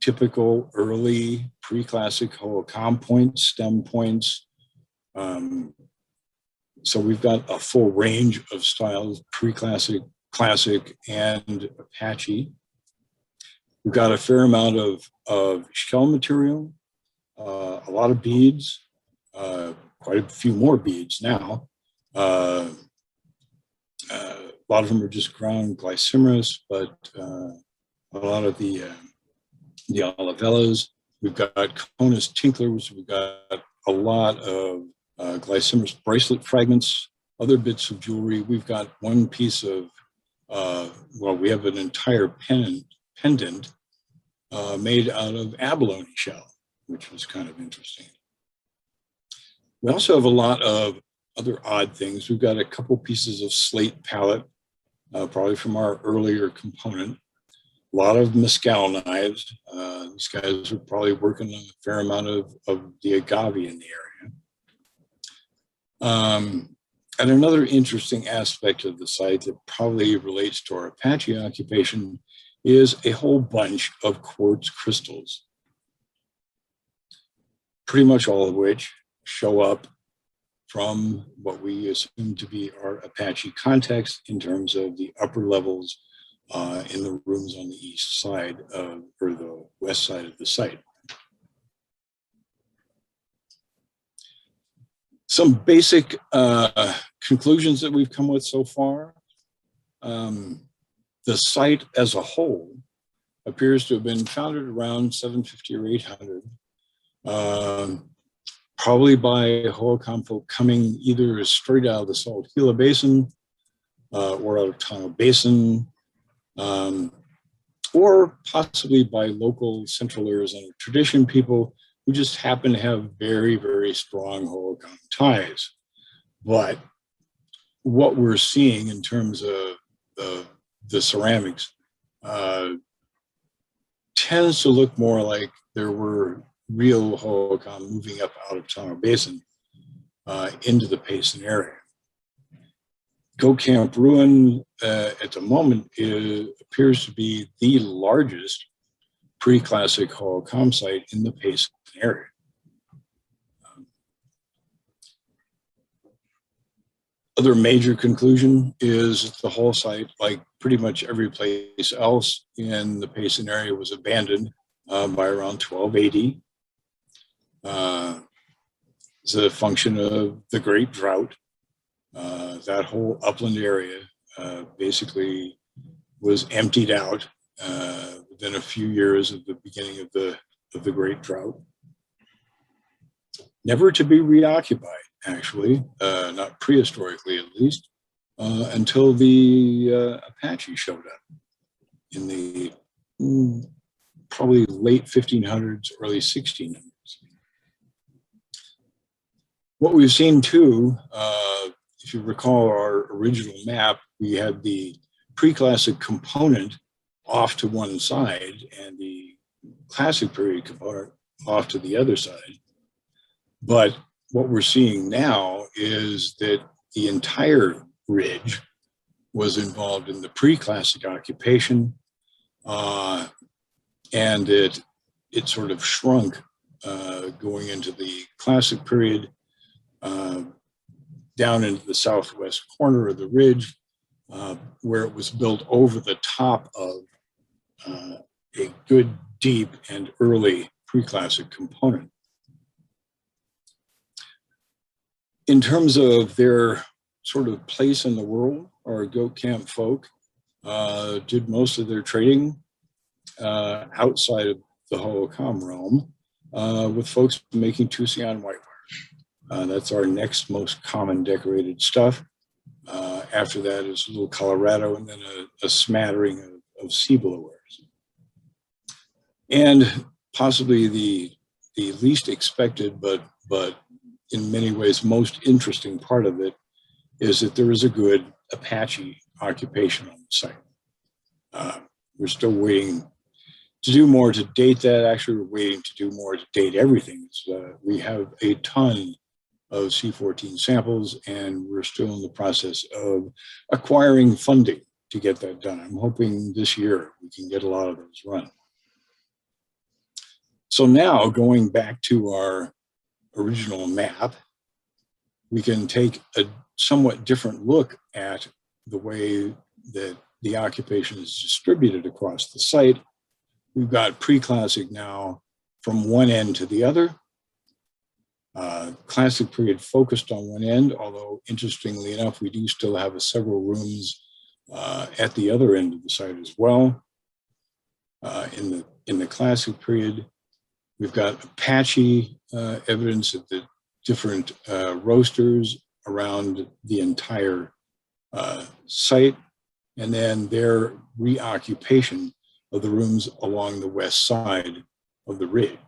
typical early pre-classic Hohokam points, stem points. So we've got a full range of styles, pre-classic, classic, and Apache. We've got a fair amount of shell material, a lot of beads, quite a few more beads now. A lot of them are just ground glycymerus, but a lot of the olivellas. We've got conus tinklers. We've got a lot of glycymerus bracelet fragments, other bits of jewelry. We've got one piece of, well, we have an entire pendant made out of abalone shell, which was kind of interesting. We also have a lot of other odd things. We've got a couple pieces of slate palette, probably from our earlier component. A lot of mescal knives. These guys are probably working on a fair amount of the agave in the area. And another interesting aspect of the site that probably relates to our Apache occupation is a whole bunch of quartz crystals, pretty much all of which show up from what we assume to be our Apache context in terms of the upper levels in the rooms on the east side of, or the west side of the site. Some basic conclusions that we've come with so far. The site as a whole appears to have been founded around 750 or 800, probably by Hohokam folk coming either straight out of the Salt Gila Basin or out of Tano Basin, or possibly by local Central Arizona tradition people who just happen to have very, very strong Hohokam ties. But what we're seeing in terms of the ceramics tends to look more like there were real Hohokam moving up out of Tano Basin into the Payson area. Goat Camp Ruin at the moment appears to be the largest pre-classic Hohokam site in the Payson area. Other major conclusion is the whole site, like pretty much every place else in the Payson area, was abandoned by around 1280. It's a function of the Great Drought. That whole upland area basically was emptied out within a few years of the beginning of the Great Drought. Never to be reoccupied, actually, not prehistorically at least, until the Apache showed up in the probably late 1500s, early 1600s. What we've seen too, if you recall our original map, we had the pre-classic component off to one side and the classic period component off to the other side. But what we're seeing now is that the entire ridge was involved in the pre-classic occupation, and it sort of shrunk going into the classic period, down into the southwest corner of the ridge, where it was built over the top of a good, deep, and early pre-classic component. In terms of their sort of place in the world, our Goat Camp folk did most of their trading outside of the Hohokam realm with folks making Tusayan whiteware. That's our next most common decorated stuff. After that is a little Colorado, and then a smattering of Cibola wares. And possibly the least expected, but in many ways most interesting part of it is that there is a good Apache occupation on the site. We're still waiting to do more to date that. Actually, we're waiting to do more to date everything. We have a ton of C14 samples, and we're still in the process of acquiring funding to get that done. I'm hoping this year we can get a lot of those run. So now, going back to our original map, we can take a somewhat different look at the way that the occupation is distributed across the site. We've got pre-classic now from one end to the other. Classic period focused on one end, although interestingly enough, we do still have several rooms at the other end of the site as well. In the classic period, we've got Apache evidence of the different roasters around the entire site, and then their reoccupation of the rooms along the west side of the ridge.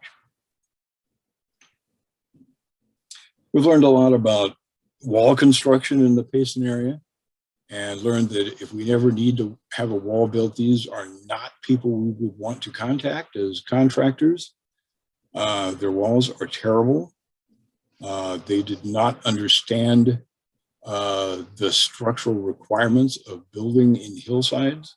We've learned a lot about wall construction in the Payson area, and learned that if we ever need to have a wall built, these are not people we would want to contact as contractors. Their walls are terrible. They did not understand the structural requirements of building in hillsides.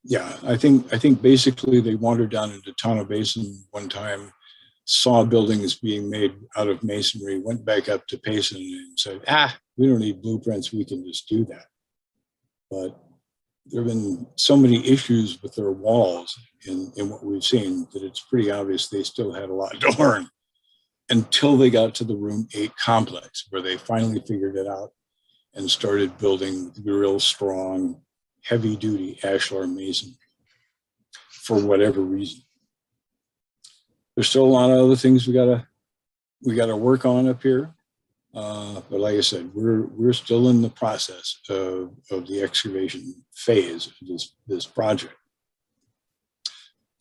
Yeah, I think basically they wandered down into Tano Basin one time, saw buildings being made out of masonry, went back up to Payson and said, we don't need blueprints, we can just do that. But there have been so many issues with their walls in what we've seen that it's pretty obvious they still had a lot to learn until they got to the Room 8 complex, where they finally figured it out and started building real strong, heavy-duty ashlar masonry for whatever reason. There's still a lot of other things we gotta work on up here, but like I said, we're still in the process of the excavation phase of this project.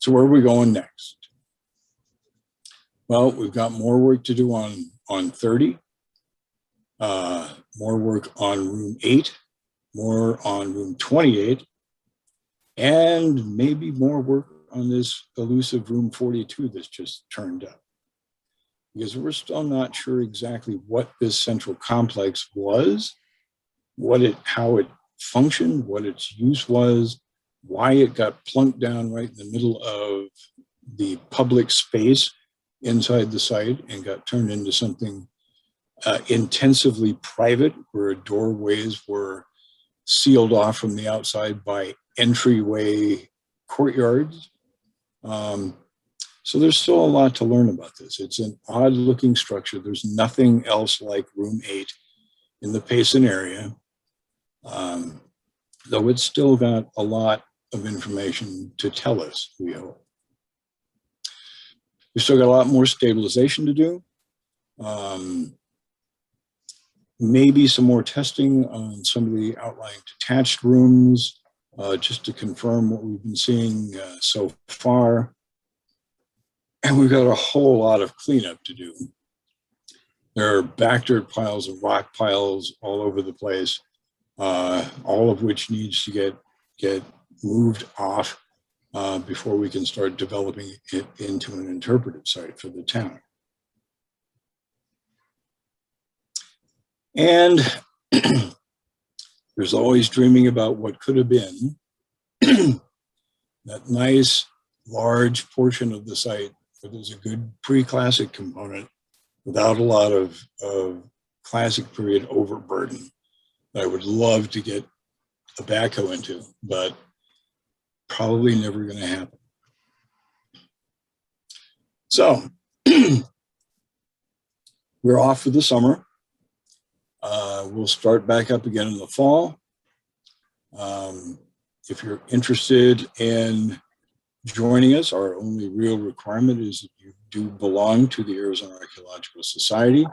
So where are we going next? Well, we've got more work to do on 30, more work on room 8, more on room 28, and maybe more work on this elusive room 42 that's just turned up. Because we're still not sure exactly what this central complex was, how it functioned, what its use was, why it got plunked down right in the middle of the public space inside the site and got turned into something intensively private, where doorways were sealed off from the outside by entryway courtyards. So there's still a lot to learn about this. It's an odd looking structure. There's nothing else like room 8 in the Payson area, though it's still got a lot of information to tell us, we hope. We've still got a lot more stabilization to do. Maybe some more testing on some of the outlying detached rooms, just to confirm what we've been seeing so far. And we've got a whole lot of cleanup to do. There are back dirt piles and rock piles all over the place, all of which needs to get moved off before we can start developing it into an interpretive site for the town. And there's always dreaming about what could have been. That nice, large portion of the site where there's a good pre-classic component without a lot of classic period overburden that I would love to get a backhoe into, but probably never going to happen. So we're off for the summer. We'll start back up again in the fall. If you're interested in joining us, our only real requirement is that you do belong to the Arizona Archaeological Society.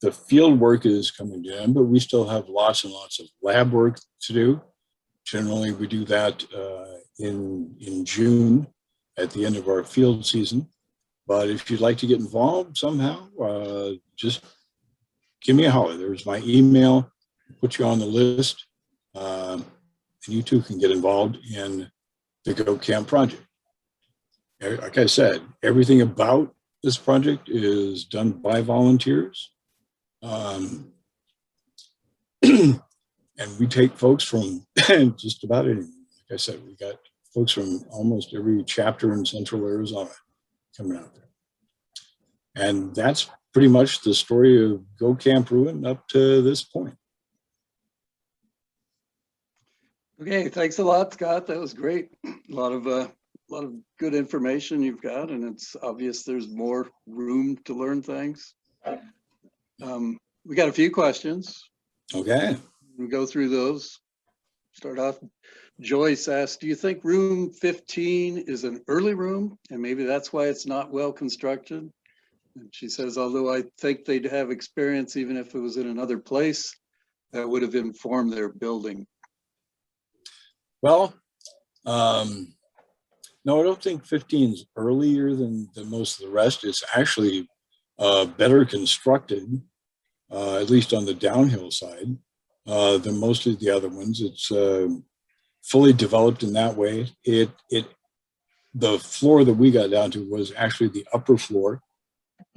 The field work is coming to an end, but we still have lots and lots of lab work to do. Generally, we do that in June at the end of our field season. But if you'd like to get involved somehow, just give me a holler. There's my email, put you on the list, and you too can get involved in the Go Camp project. Like I said, everything about this project is done by volunteers. And we take folks from just about anything. Like I said, we got folks from almost every chapter in Central Arizona coming out there. And that's pretty much the story of Go Camp Ruin up to this point. Okay, thanks a lot, Scott. That was great. A lot of good information you've got, and it's obvious there's more room to learn things. We got a few questions. Okay. We'll go through those. Start off. Joyce asked, do you think room 15 is an early room, and maybe that's why it's not well constructed? And she says, although I think they'd have experience even if it was in another place, that would have informed their building. Well, no, I don't think 15 is earlier than most of the rest. It's actually better constructed, at least on the downhill side, than most of the other ones. It's fully developed in that way. The floor that we got down to was actually the upper floor.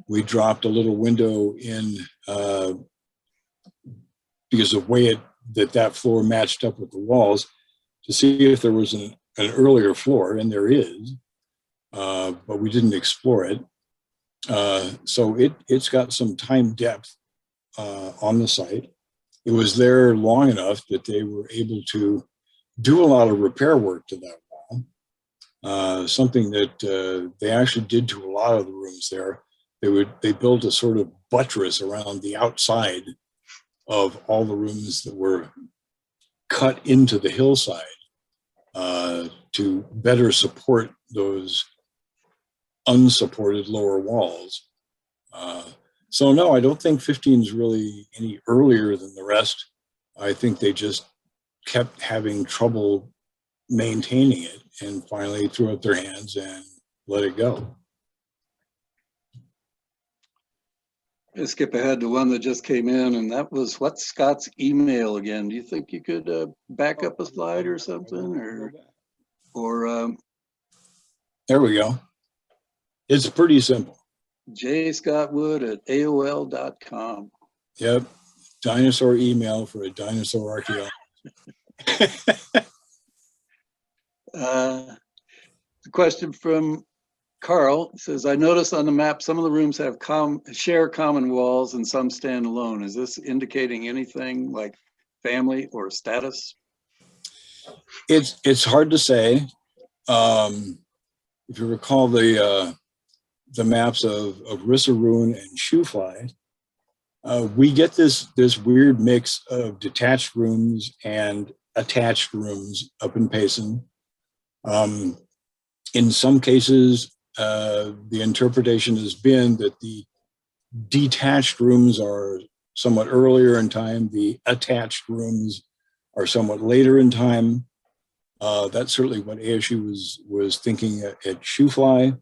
We dropped a little window in because of the way that floor matched up with the walls to see if there was an earlier floor, and there is, but we didn't explore it. So it's got some time depth on the site. It was there long enough that they were able to do a lot of repair work to that wall, something that they actually did to a lot of the rooms there. They built a sort of buttress around the outside of all the rooms that were cut into the hillside to better support those unsupported lower walls. So no, I don't think 15 is really any earlier than the rest. I think they just kept having trouble maintaining it, and finally threw up their hands and let it go. Let's skip ahead to one that just came in, and that was, what's Scott's email again? Do you think you could back up a slide or something, or There we go. It's pretty simple. jscottwood@aol.com. Yep. Dinosaur email for a dinosaur archaeologist. The question from Carl says, I noticed on the map some of the rooms have share common walls and some stand alone. Is this indicating anything like family or status? It's hard to say. If you recall the maps of Rissaroon and Shoofly, we get this weird mix of detached rooms and attached rooms up in Payson. In some cases, the interpretation has been that the detached rooms are somewhat earlier in time, the attached rooms are somewhat later in time. That's certainly what ASU was thinking at Shoofly,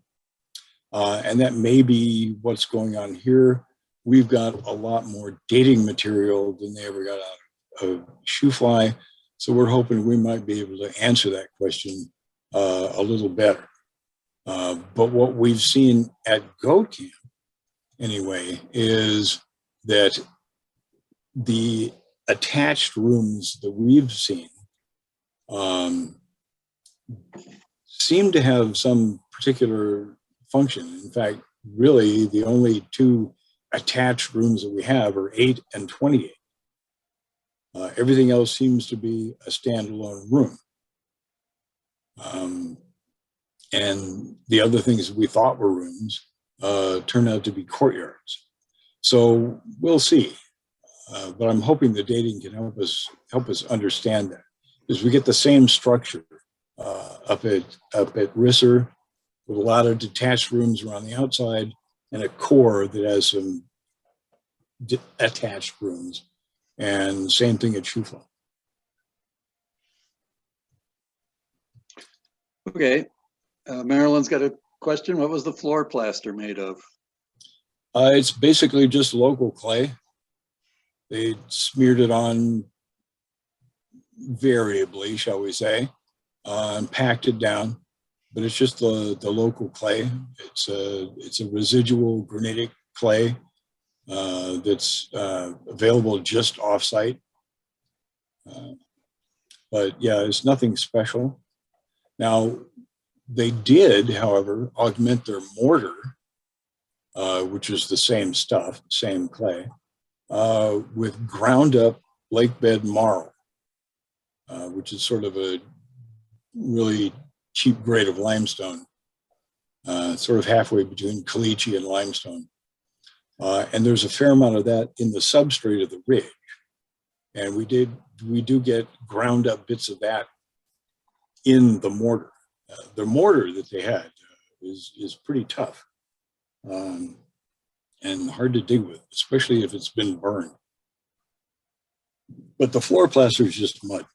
and that may be what's going on here. We've got a lot more dating material than they ever got out of Shoofly, so we're hoping we might be able to answer that question a little better. But what we've seen at Goat Camp, anyway, is that the attached rooms that we've seen seem to have some particular function. In fact, really, the only two attached rooms that we have are 8 and 28. Everything else seems to be a standalone room. And the other things we thought were rooms turned out to be courtyards. So we'll see. But I'm hoping the dating can help us understand that, because we get the same structure up at Risser, with a lot of detached rooms around the outside and a core that has some attached rooms, and same thing at Shoofly. Okay. Marilyn's got a question. What was the floor plaster made of? It's basically just local clay. They smeared it on variably, shall we say, and packed it down. But it's just the local clay. It's a residual granitic clay that's available just off-site. But yeah, it's nothing special. Now, they did, however, augment their mortar, which is the same stuff, same clay, with ground up lake bed marl, which is sort of a really cheap grade of limestone, sort of halfway between caliche and limestone. And there's a fair amount of that in the substrate of the ridge. And we do get ground up bits of that in the mortar. The mortar that they had is pretty tough and hard to dig with, especially if it's been burned. But the floor plaster is just mud.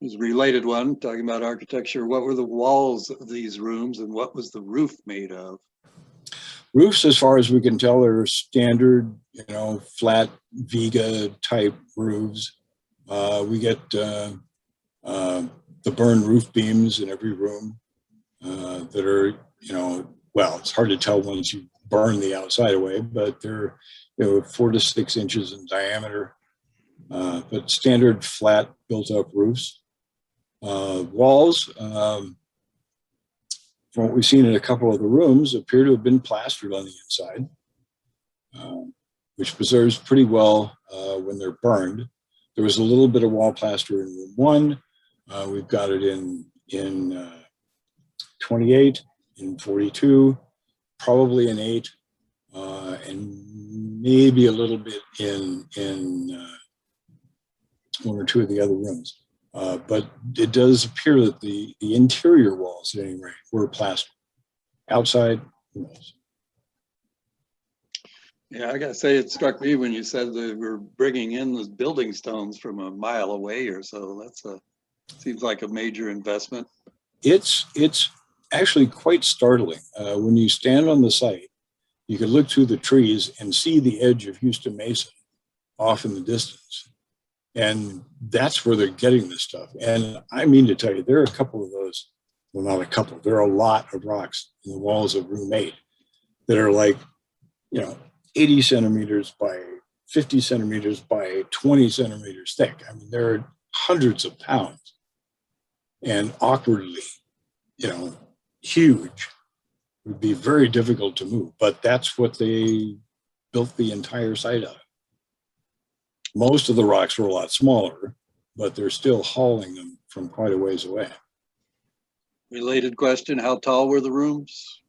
There's a related one talking about architecture. What were the walls of these rooms and what was the roof made of? Roofs, as far as we can tell, are standard, flat Vega type roofs. We get the burned roof beams in every room that are, well, it's hard to tell once you burn the outside away, but they're 4 to 6 inches in diameter. But standard flat built up roofs. Walls, from what we've seen in a couple of the rooms, appear to have been plastered on the inside, which preserves pretty well when they're burned. There was a little bit of wall plaster in room 1. We've got it in 28, in 42, probably in 8, and maybe a little bit in 1 or 2 of the other rooms. But it does appear that the interior walls, at any rate, were plastered. Outside, who knows? Yeah, I gotta say, it struck me when you said they were bringing in the building stones from a mile away or so. That's a Seems like a major investment. It's actually quite startling. When you stand on the site, you can look through the trees and see the edge of Houston Mason off in the distance. And that's where they're getting this stuff. And I mean to tell you, there are a couple of those, well, not a couple, there are a lot of rocks in the walls of room 8 that are like, 80 centimeters by 50 centimeters by 20 centimeters thick. I mean, they're hundreds of pounds and awkwardly, huge. It would be very difficult to move, but that's what they built the entire site of. Most of the rocks were a lot smaller, but they're still hauling them from quite a ways away. Related question, how tall were the rooms?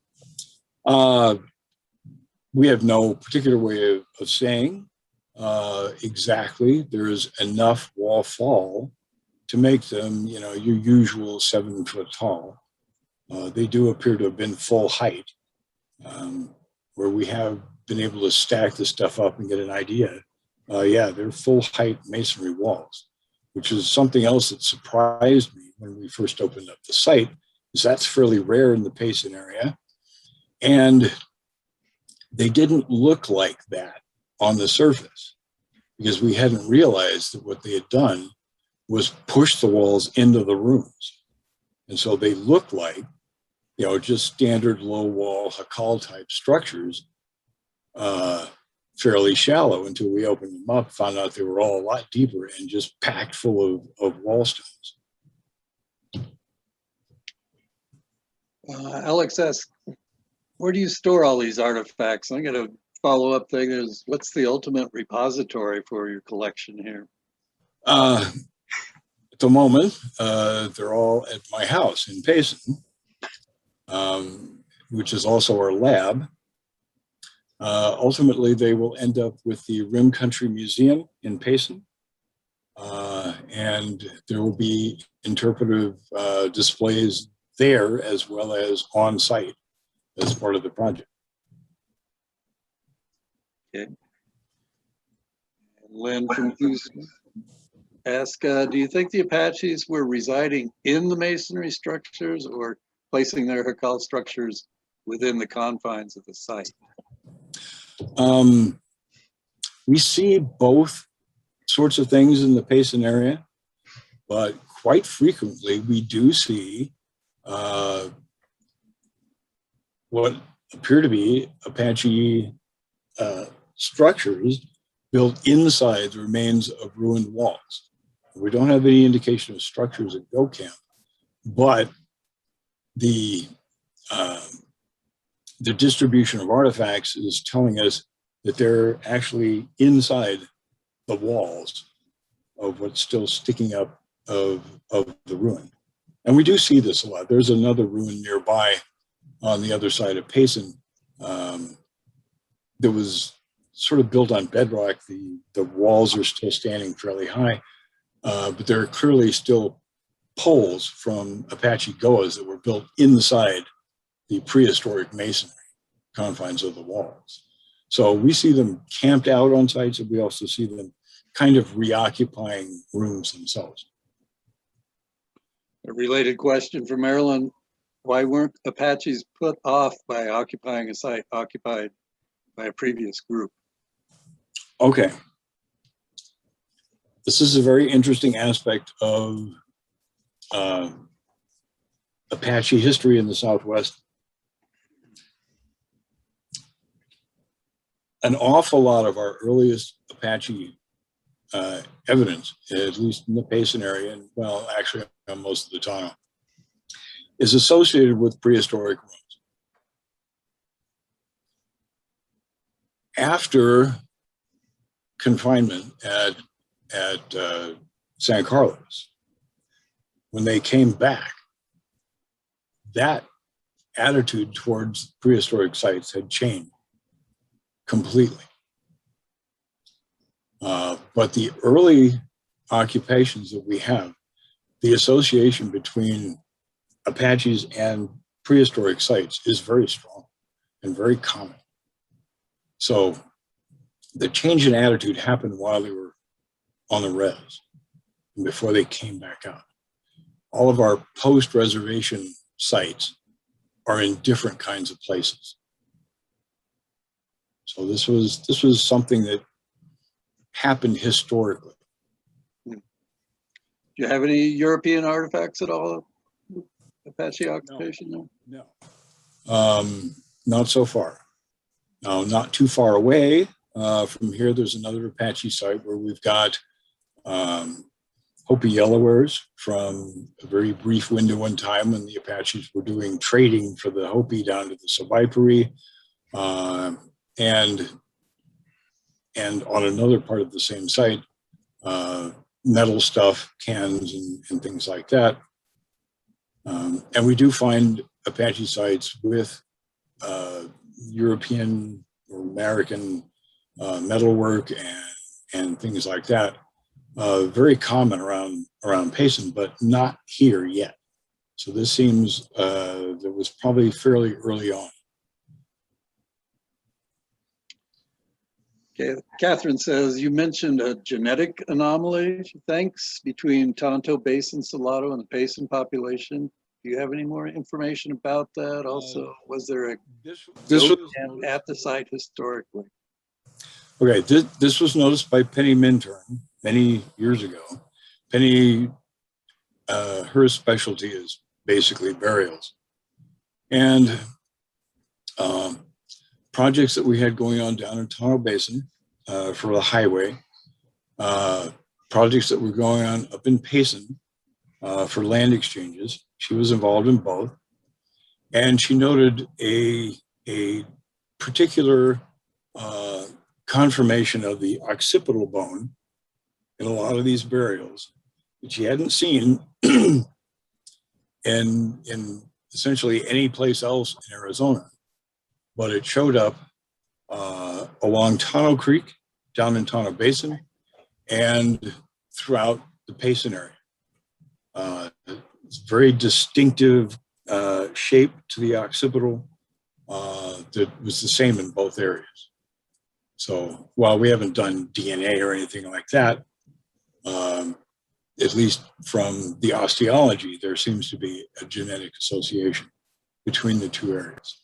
We have no particular way of saying exactly. There is enough wall fall to make them, your usual 7 foot tall. They do appear to have been full height, where we have been able to stack the stuff up and get an idea. Yeah, they're full height masonry walls, which is something else that surprised me when we first opened up the site, is that's fairly rare in the Payson area. And they didn't look like that on the surface because we hadn't realized that what they had done was push the walls into the rooms. And so they look like, just standard low wall Hakal type structures, fairly shallow, until we opened them up, found out they were all a lot deeper and just packed full of wall stones. Alex asks, where do you store all these artifacts? I got a follow-up thing is, what's the ultimate repository for your collection here? At the moment, they're all at my house in Payson, which is also our lab. Ultimately, they will end up with the Rim Country Museum in Payson, and there will be interpretive displays there as well as on site as part of the project. Okay. Lynn from Houston asked, do you think the Apaches were residing in the masonry structures or placing their Hakal structures within the confines of the site? We see both sorts of things in the Payson area, but quite frequently we do see what appear to be Apache structures built inside the remains of ruined walls. We don't have any indication of structures at Go Camp, but the distribution of artifacts is telling us that they're actually inside the walls of what's still sticking up of the ruin. And we do see this a lot. There's another ruin nearby on the other side of Payson that was sort of built on bedrock. The walls are still standing fairly high, but there are clearly still poles from Apache Goas that were built inside the prehistoric masonry confines of the walls. So we see them camped out on sites, and we also see them kind of reoccupying rooms themselves. A related question from Maryland, why weren't Apaches put off by occupying a site occupied by a previous group? Okay. This is a very interesting aspect of Apache history in the Southwest. An awful lot of our earliest Apache evidence, at least in the Payson area, and well, actually on most of the Tano, is associated with prehistoric rooms. After confinement at San Carlos, when they came back, that attitude towards prehistoric sites had changed completely. But the early occupations that we have, the association between Apaches and prehistoric sites is very strong and very common. So the change in attitude happened while they were on the res, before they came back out. all of our post-reservation sites are in different kinds of places. So this was something that happened historically. Do you have any European artifacts at all? Apache occupation? No. Not so far. Now, not too far away from here, there's another Apache site where we've got Hopi Yellowwares from a very brief window in time when the Apaches were doing trading for the Hopi down to the Savaipuri. And on another part of the same site, metal stuff, cans and things like that. And we do find Apache sites with European or American metalwork and things like that. Very common around Payson, but not here yet. So this seems that was probably fairly early on. Okay, Catherine says, you mentioned a genetic anomaly, thanks, between Tonto Basin Salado and the Payson population. Do you have any more information about that? Also, was there a goat camp at the site historically? Okay, this was noticed by Penny Minturn many years ago. Penny, her specialty is basically burials. And projects that we had going on down in Tonto Basin for the highway, projects that were going on up in Payson for land exchanges. She was involved in both. And she noted a particular conformation of the occipital bone in a lot of these burials that she hadn't seen in essentially any place else in Arizona. But it showed up along Tonto Creek, down in Tonto Basin, and throughout the Payson area. It's very distinctive shape to the occipital that was the same in both areas. So while we haven't done DNA or anything like that, at least from the osteology, there seems to be a genetic association between the two areas.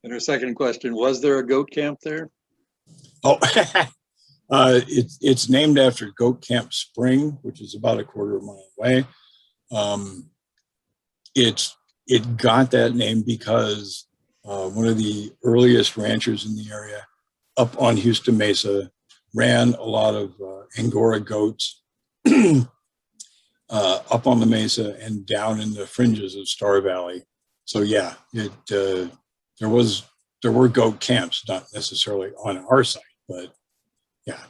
And her second question, was there a goat camp there? Oh, it's named after Goat Camp Spring, which is about a quarter of a mile away. It got that name because one of the earliest ranchers in the area up on Houston Mesa ran a lot of Angora goats up on the mesa and down in the fringes of Star Valley. So yeah, there were goat camps, not necessarily on our site, but yeah.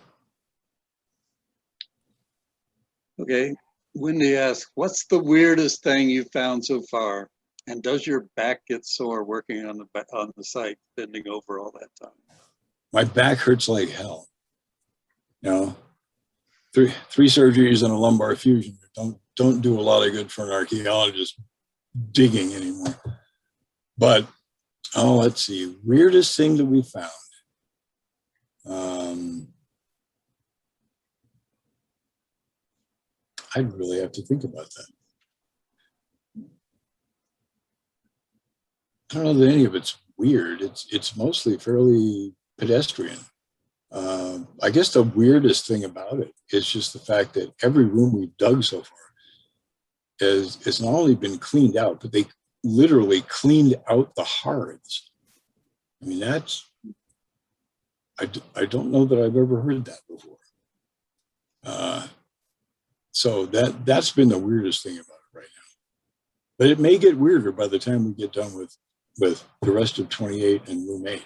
Okay, Wendy asks, what's the weirdest thing you've found so far? And does your back get sore working on the site, bending over all that time? My back hurts like hell. You know, three surgeries and a lumbar fusion don't do a lot of good for an archaeologist digging anymore. But oh, let's see, weirdest thing that we found. I'd really have to think about that. I don't know that any of it's weird. It's mostly fairly pedestrian. I guess the weirdest thing about it is just the fact that every room we've dug so far has not only been cleaned out, but they literally cleaned out the hearths. I mean, I don't know that I've ever heard that before. So that's been the weirdest thing about it right now. But it may get weirder by the time we get done with the rest of 28 and room 8.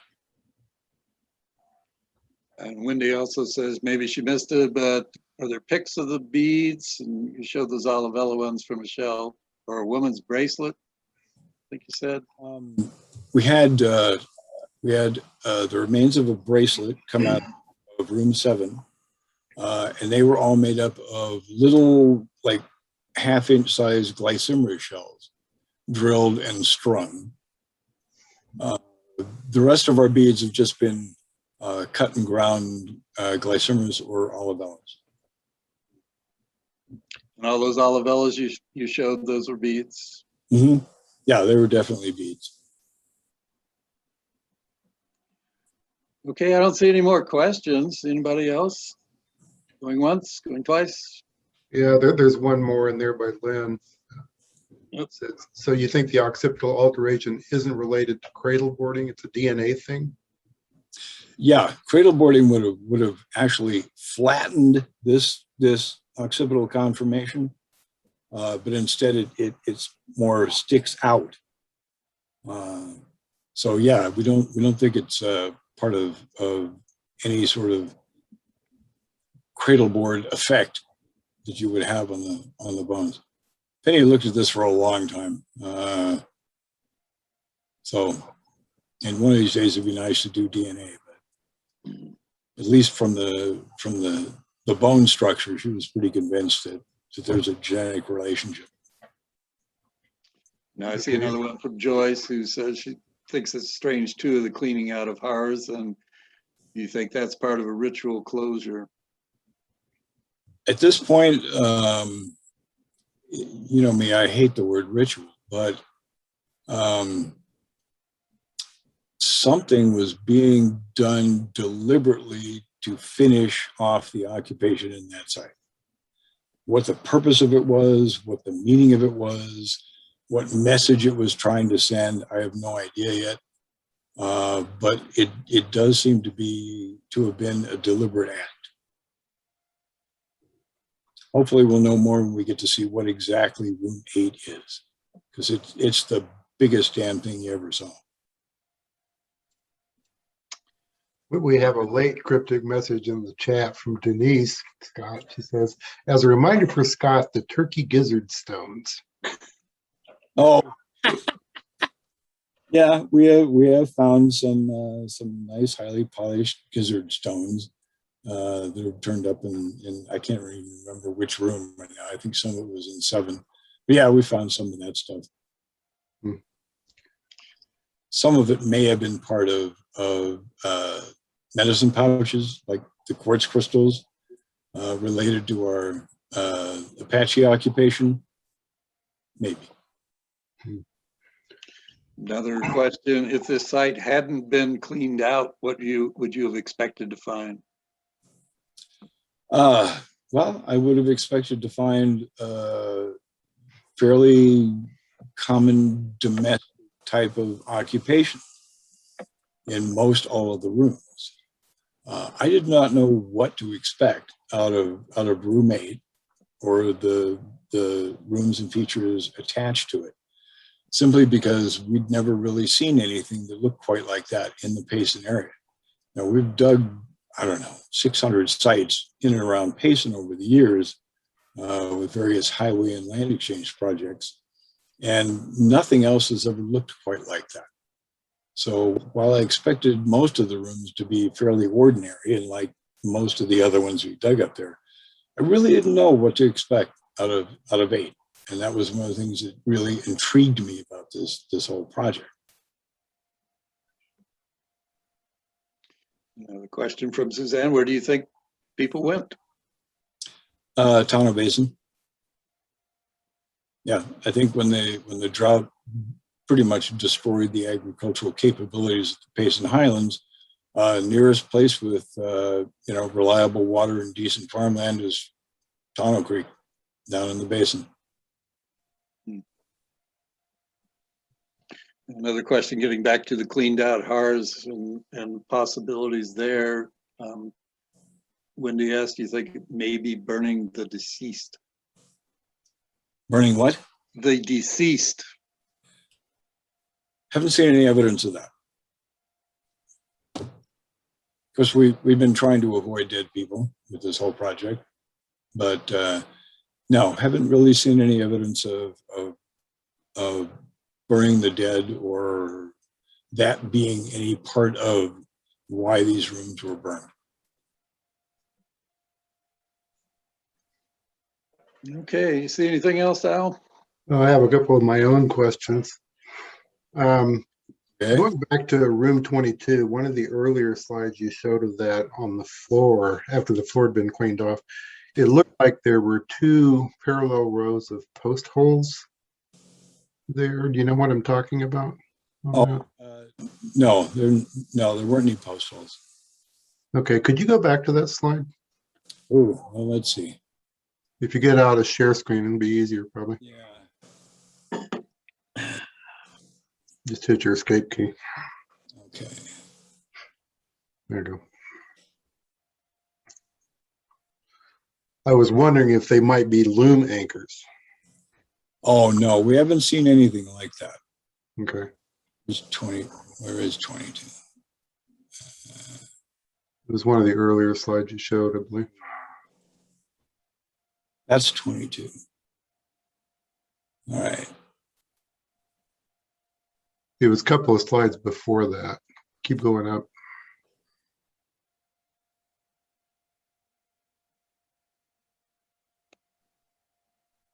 And Wendy also says maybe she missed it, but are there pics of the beads? And you showed those Olivella ones from Michelle, or a woman's bracelet, I think you said. We had the remains of a bracelet come out of room 7, and they were all made up of little, like, half-inch size glycymera shells, drilled and strung. The rest of our beads have just been cut and ground glycymeras or olivellas. And all those olivellas you showed, those were beads. Mm-hmm. Yeah, they were definitely beads. Okay, I don't see any more questions. Anybody else? Going once, going twice? Yeah, there's one more in there by Lynn. Yep. So you think the occipital alteration isn't related to cradle boarding? It's a DNA thing? Yeah, cradle boarding would have actually flattened this occipital conformation, but instead it's more sticks out. So yeah, we don't think it's part of any sort of cradle board effect that you would have on the bones. Penny looked at this for a long time, so and one of these days it'd be nice to do DNA, but at least from the bone structure, she was pretty convinced that there's a genetic relationship. Now I see another one from Joyce, who says she thinks it's strange too, the cleaning out of hearths, and you think that's part of a ritual closure. At this point, you know me, I hate the word ritual, but something was being done deliberately to finish off the occupation in that site. What the purpose of it was, what the meaning of it was, what message it was trying to send, I have no idea yet. But it does seem to have been a deliberate act. Hopefully we'll know more when we get to see what exactly room 8 is, because it's the biggest damn thing you ever saw. We have a late cryptic message in the chat from Denise Scott. She says, as a reminder for Scott, the turkey gizzard stones. Oh, yeah, we have found some nice, highly polished gizzard stones that have turned up in I can't even remember which room right now. I think some of it was in 7. But yeah, we found some of that stuff. Some of it may have been part of medicine pouches, like the quartz crystals related to our Apache occupation, maybe. Another question, if this site hadn't been cleaned out, what would you have expected to find? Well, I would have expected to find fairly common domestic type of occupation in most all of the rooms. I did not know what to expect out of room 8 or the rooms and features attached to it, simply because we'd never really seen anything that looked quite like that in the Payson area. Now, we've dug, I don't know, 600 sites in and around Payson over the years with various highway and land exchange projects, and nothing else has ever looked quite like that. So while I expected most of the rooms to be fairly ordinary and like most of the other ones we dug up there, I really didn't know what to expect out of 8. And that was one of the things that really intrigued me about this whole project. Another question from Suzanne, where do you think people went? Town of Basin. Yeah, I think when the drought pretty much destroyed the agricultural capabilities of the Payson Highlands, nearest place with reliable water and decent farmland is Tonneau Creek down in the basin. Another question, getting back to the cleaned out hearths and possibilities there. Wendy asked, do you think maybe burning the deceased? Burning what? The deceased. Haven't seen any evidence of that. Of course, we've been trying to avoid dead people with this whole project, but no, haven't really seen any evidence of burning the dead or that being any part of why these rooms were burned. Okay, you see anything else, Al? I have a couple of my own questions. Okay. Going back to room 22, one of the earlier slides you showed of that on the floor after the floor had been cleaned off. it looked like there were two parallel rows of post holes there. Do you know what I'm talking about? Oh, no, there weren't any post holes. Okay, could you go back to that slide? Oh, well, let's see. If you get out of share screen, it'll be easier probably. Yeah. Just hit your escape key. Okay. There you go. I was wondering if they might be loom anchors. Oh, no, we haven't seen anything like that. Okay. It's 20. Where is 22? It was one of the earlier slides you showed, I believe. That's 22. All right. It was a couple of slides before that. Keep going up.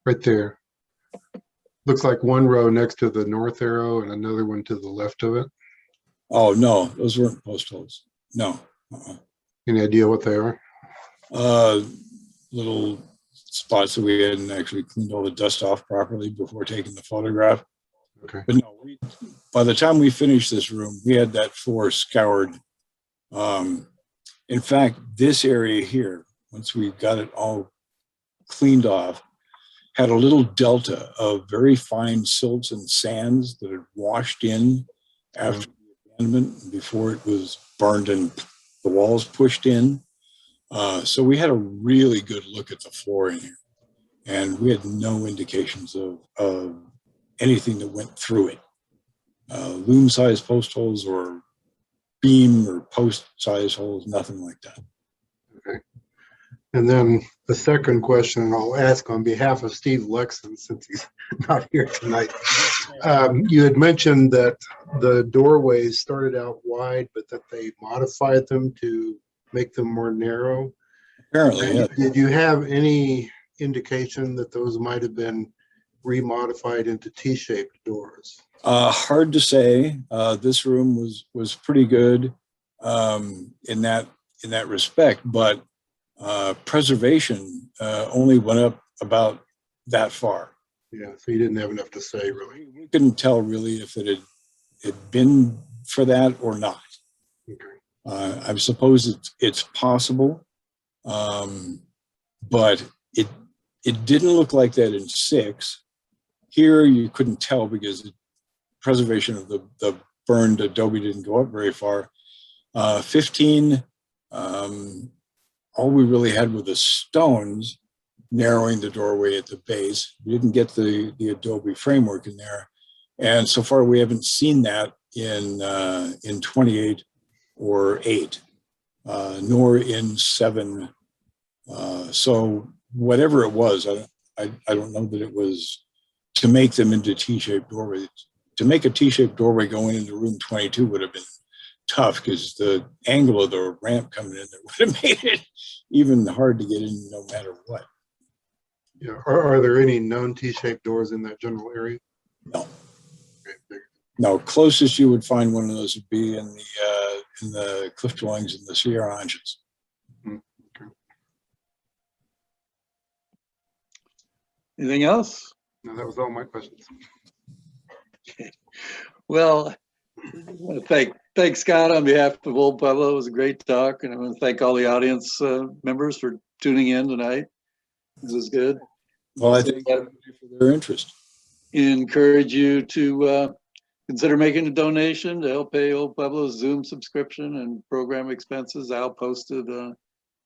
Right there. Looks like one row next to the north arrow and another one to the left of it. Oh, no, those weren't post holes. No. Any idea what they are? Little spots that we hadn't actually cleaned all the dust off properly before taking the photograph. Okay. But no, by the time we finished this room, we had that floor scoured. In fact, this area here, once we got it all cleaned off, had a little delta of very fine silts and sands that had washed in after the abandonment before it was burned and the walls pushed in. So we had a really good look at the floor in here, and we had no indications of anything that went through it. Loom size post holes or beam or post size holes, nothing like that. Okay. And then the second question I'll ask on behalf of Steve Lexon, since he's not here tonight. You had mentioned that the doorways started out wide, but that they modified them to make them more narrow. Apparently, yeah. Did you have any indication that those might have been remodified into T-shaped doors? Hard to say. This room was pretty good in that respect, but preservation only went up about that far. Yeah, so you didn't have enough to say, really. We couldn't tell really if it had been for that or not. Okay. I suppose it's possible, but it didn't look like that in 6. Here you couldn't tell because preservation of the burned adobe didn't go up very far. 15, all we really had were the stones narrowing the doorway at the base. We didn't get the adobe framework in there. And so far we haven't seen that in 28 or 8, nor in 7. So whatever it was, I don't know that it was to make them into T-shaped doorways. To make a T-shaped doorway going into room 22 would have been tough because the angle of the ramp coming in there would have made it even hard to get in no matter what. Yeah. Are there any known T-shaped doors in that general area? No. Okay. No, closest you would find one of those would be in the cliff dwellings in the Sierra Anges. Okay. Anything else? No, that was all my questions. Okay. Well, I want to thank Scott on behalf of Old Pueblo. It was a great talk, and I want to thank all the audience members for tuning in tonight. This was good. Well, I thank everybody for their interest. Encourage you to consider making a donation to help pay Old Pueblo's Zoom subscription and program expenses. Al posted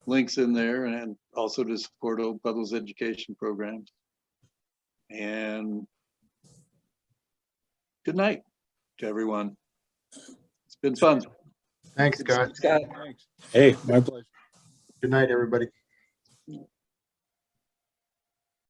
links in there, and also to support Old Pueblo's education programs. And good night to everyone. It's been fun. Thanks, Scott. Scott. Thanks. Hey, my pleasure. Good night, everybody.